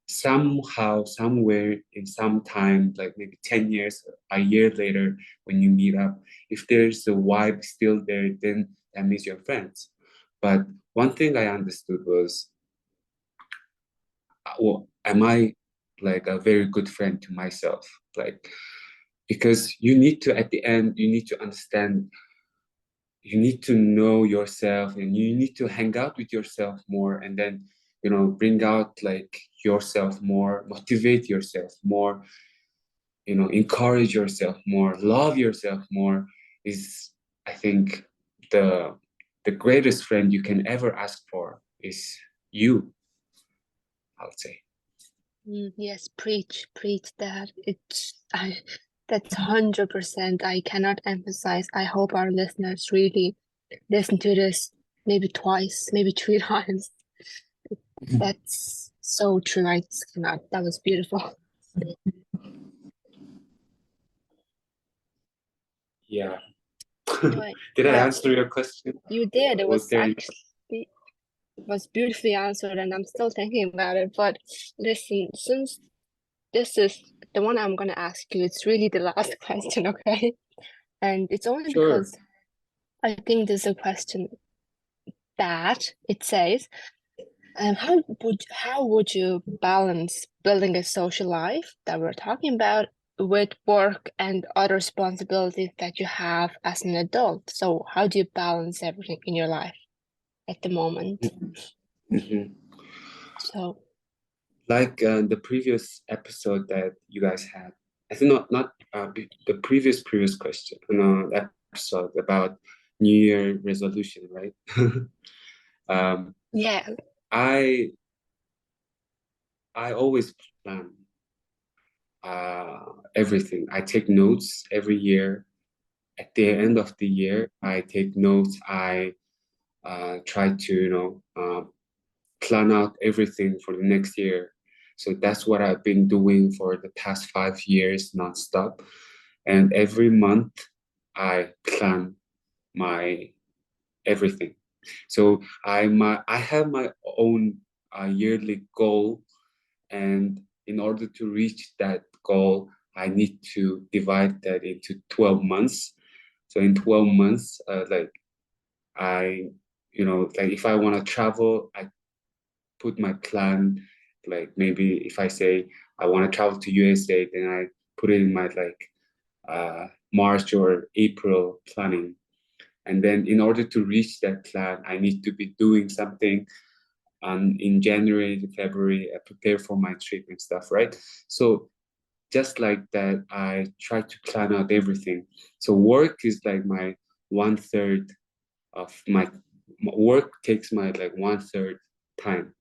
somehow, somewhere, in some time, like maybe 10 years, a year later, when you meet up, if there's a vibe still there, then that means you're friends. But one thing I understood was, well, am I like a very good friend to myself? Like, because you need to, at the end, you need to understand, you need to know yourself and you need to hang out with yourself more and then bring out like yourself more, motivate yourself more, encourage yourself more, love yourself more is, I think, the greatest friend you can ever ask for is you, I would say. yes, preach that. That's 100%. I cannot emphasize. I hope our listeners really listen to this maybe twice, maybe 3 times. That's so true. I just cannot. That was beautiful. Yeah. But Did I yeah, answer your question? you did. It Was was there actually was beautifully answered, and I'm still thinking about it. But listen, since this is the one I'm gonna ask you, it's really the last question, okay? And it's only Sure. because I think there's a question that it says, how would you balance building a social life that we're talking about with work and other responsibilities that you have as an adult? So how do you balance everything in your life at the moment? Mhm. So Like the previous episode that you guys had, I think the previous question, episode about New Year resolution, right? um, yeah. I I always plan everything. I take notes every year. At the end of the year, I take notes. I try to plan out everything for the next year. So that's what I've been doing for the past 5 years nonstop. And every month I plan my everything. So I have my own yearly goal, and in order to reach that goal, I need to divide that into 12 months. So in 12 months, I, like if I want to travel, I put my plan, like maybe if I say I want to travel to USA, then I put it in my March or April planning. And then in order to reach that plan, I need to be doing something in January to February, I prepare for my trip and stuff, right? So just like that, I try to plan out everything. So work is like my 1/3 of my work takes my like 1/3 time.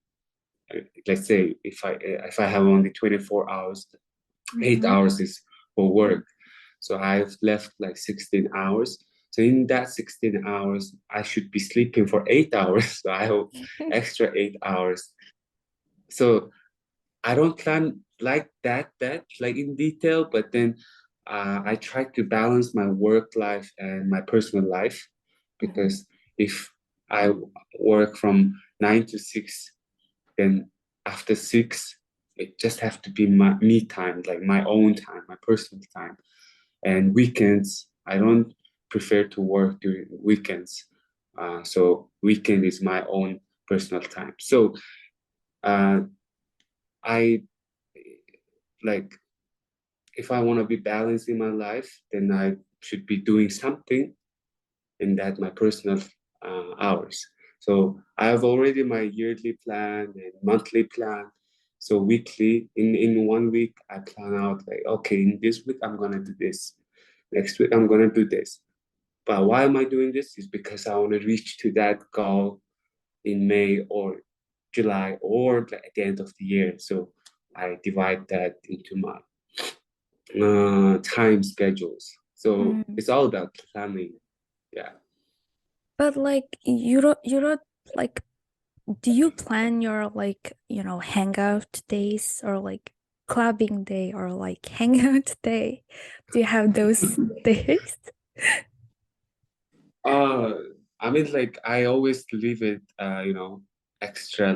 Let's say if I have only 24 hours, 8 hours is for work. So I've left like 16 hours. So in that 16 hours, I should be sleeping for 8 hours. So I have extra 8 hours. So I don't plan like that like in detail, but then I try to balance my work life and my personal life, because if I work from 9 to 6, then after 6, it just have to be my me time, like my own time, my personal time. And weekends, I don't prefer to work during weekends. So weekend is my own personal time. So uh, I like if I want to be balanced in my life, then I should be doing something in that my personal hours. So I have already my yearly plan and monthly plan. So weekly, in one week, I plan out like, okay, in this week I'm gonna do this. Next week I'm gonna do this. But why am I doing this? Is because I want to reach to that goal in May or July or at the end of the year. So I divide that into my time schedules. So Mm. it's all about planning. Yeah. But like you don't like do you plan your like, hangout days or like clubbing day or like hangout day? Do you have those days? Uh, I mean, like I always leave it, extra,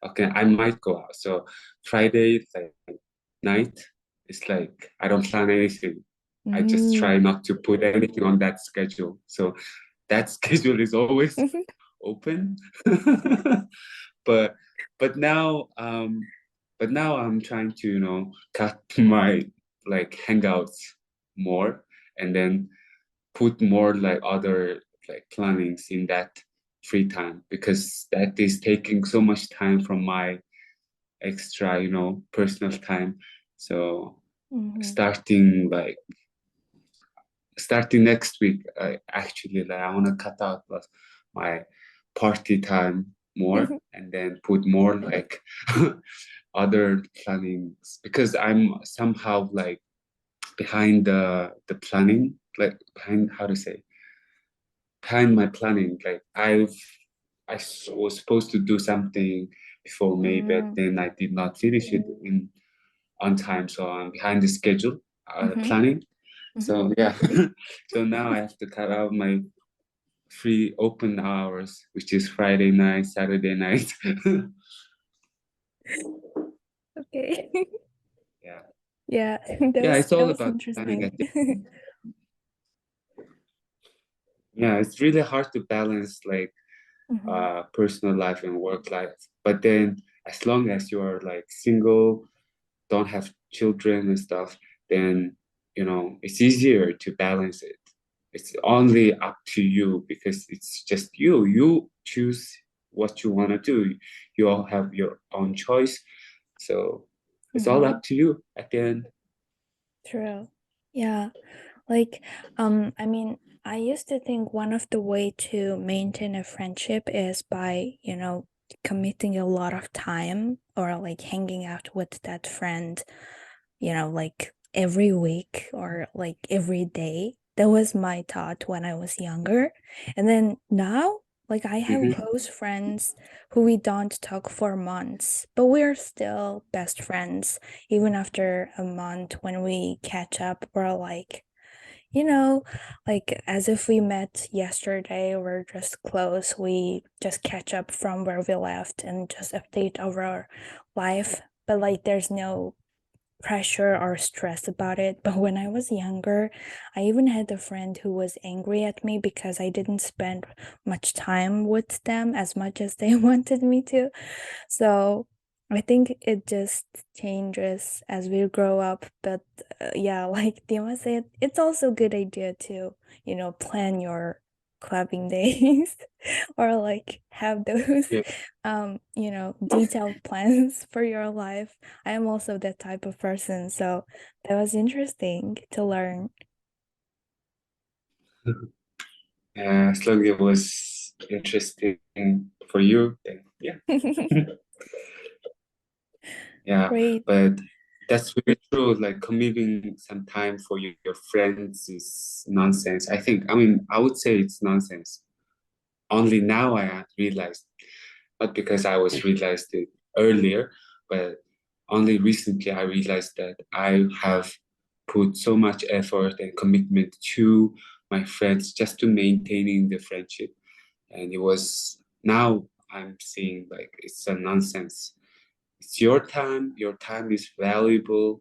okay, I might go out. So Friday, like night, it's like I don't plan anything. I just try Mm. not to put anything on that schedule. So that schedule is always open. But but now I'm trying to, cut my like hangouts more, and then put more like other like plannings in that free time, because that is taking so much time from my extra, personal time. So Mhm. starting like starting next week, I actually like I want to cut out my party time more, and then put more other plannings, because I'm somehow like behind the planning, like behind how to say behind my planning. Like was supposed to do something before May, but then I did not finish it in on time, so I'm behind the schedule planning. So yeah, so now I have to cut out my free open hours, which is Friday night, Saturday night. Okay. Yeah. Yeah, Yeah, it's all that was about planning, I interesting. think. Yeah, it's really hard to balance like personal life and work life. But then as long as you're like single, don't have children and stuff, then it's easier to balance it. It's only up to you because it's just you. You choose what you want to do. You all have your own choice. So it's all up to you at the end. True. Yeah. Like, I mean, I used to think one of the way to maintain a friendship is by, committing a lot of time or like hanging out with that friend, like every week or like every day. That was my thought when I was younger. And then now, like I have Mhm. close friends who we don't talk for months, but we're still best friends. Even after a month when we catch up, we're like, like as if we met yesterday, we're just close. We just catch up from where we left and just update our life. But like there's no pressure or stress about it. But when I was younger, I even had a friend who was angry at me because I didn't spend much time with them as much as they wanted me to. So I think it just changes as we grow up. But yeah, like Dima said, it's also a good idea to, plan your clubbing days or like have those Yeah. detailed plans for your life. I am also that type of person, so that was interesting to learn. As long as it was interesting for you, then yeah. Yeah, Great. but that's very true. Like committing some time for your friends is nonsense. I would say it's nonsense. Only now I have realized, not because I was realized it earlier, but only recently I realized that I have put so much effort and commitment to my friends just to maintaining the friendship. And it was now I'm seeing like it's a nonsense. It's your time is valuable,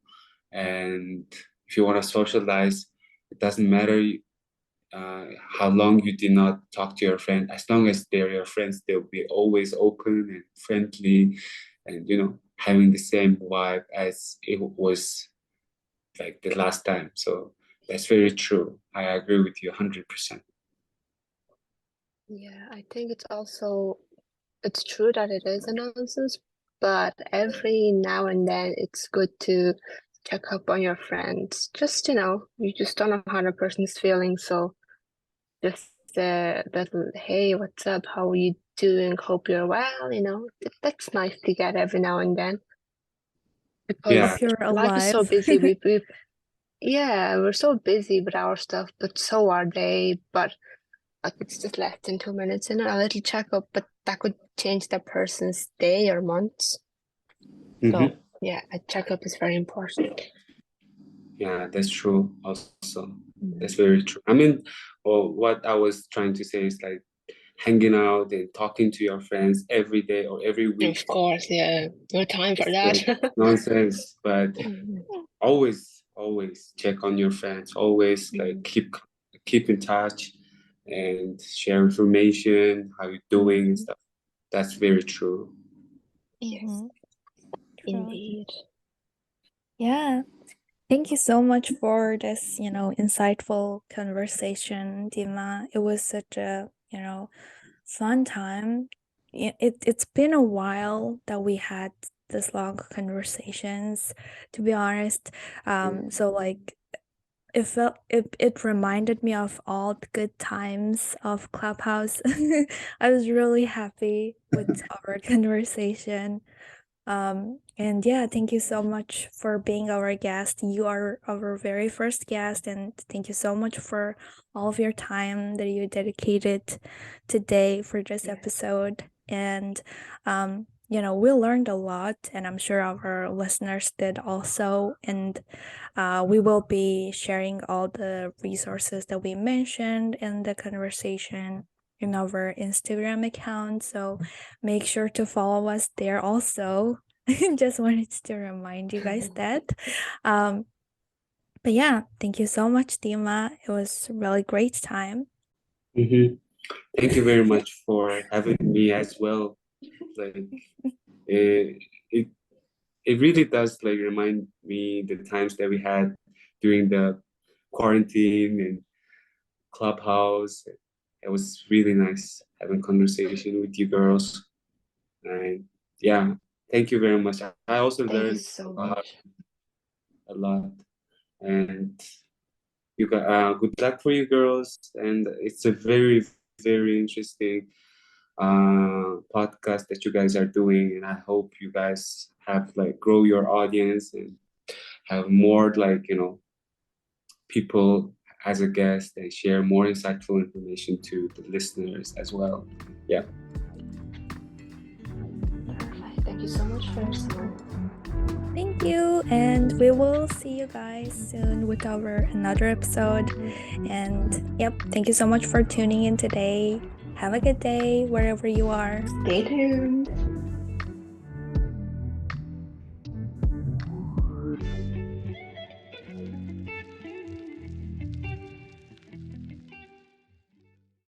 and if you want to socialize, it doesn't matter how long you did not talk to your friend. As long as they're your friends, they'll be always open and friendly, and having the same vibe as it was like the last time. So that's very true. I agree with you 100%. Yeah, I think it's true that it is a nonsense, but every now and then it's good to check up on your friends. Just, you just don't know how the person's feeling, so just that hey, what's up? How are you doing? Hope you're well, that's nice to get every now and then Yeah, because Hope you're life is so alive. busy. Yeah, we're so busy with our stuff, but so are they. But like it's just less than 2 minutes and a little checkup, but that could change that person's day or months. hmm So yeah, a checkup is very important. yeah, that's true. Also, that's Mhm. very true. I mean, well, what I was trying to say is like hanging out and talking to your friends every day or every week Of course, yeah, no time for is that. like nonsense. But Mhm. always check on your friends. Always like Mhm. keep in touch and share information, how you're doing and Mhm. stuff. That's very true. Yes, True. indeed. Yeah. Thank you so much for this, insightful conversation, Dima. It was such a, fun time. It's been a while that we had this long conversations, to be honest. So like it reminded me of all the good times of Clubhouse. I was really happy with our conversation. And yeah, thank you so much for being our guest. You are our very first guest, and thank you so much for all of your time that you dedicated today for this Yes. episode. And we learned a lot, and I'm sure our listeners did also. And we will be sharing all the resources that we mentioned in the conversation in our Instagram account. So make sure to follow us there also. Just wanted to remind you guys that. Um, but yeah, thank you so much, Dima. It was a really great time. Mm-hmm. Thank you very much for having me as well. Like it, it it really does like remind me the times that we had during the quarantine and clubhouse. It was really nice having conversation with you girls. And yeah, thank you very much. I also Thank you learned so much. a lot. And you got good luck for you girls. And it's a very, very interesting podcast that you guys are doing. And I hope you guys have like grow your audience and have more like, people as a guest and share more insightful information to the listeners as well. Yeah. Perfect. Thank you so much for listening. Thank you, and we will see you guys soon with our another episode. And yep, thank you so much for tuning in today. Have a good day wherever you are. Stay tuned.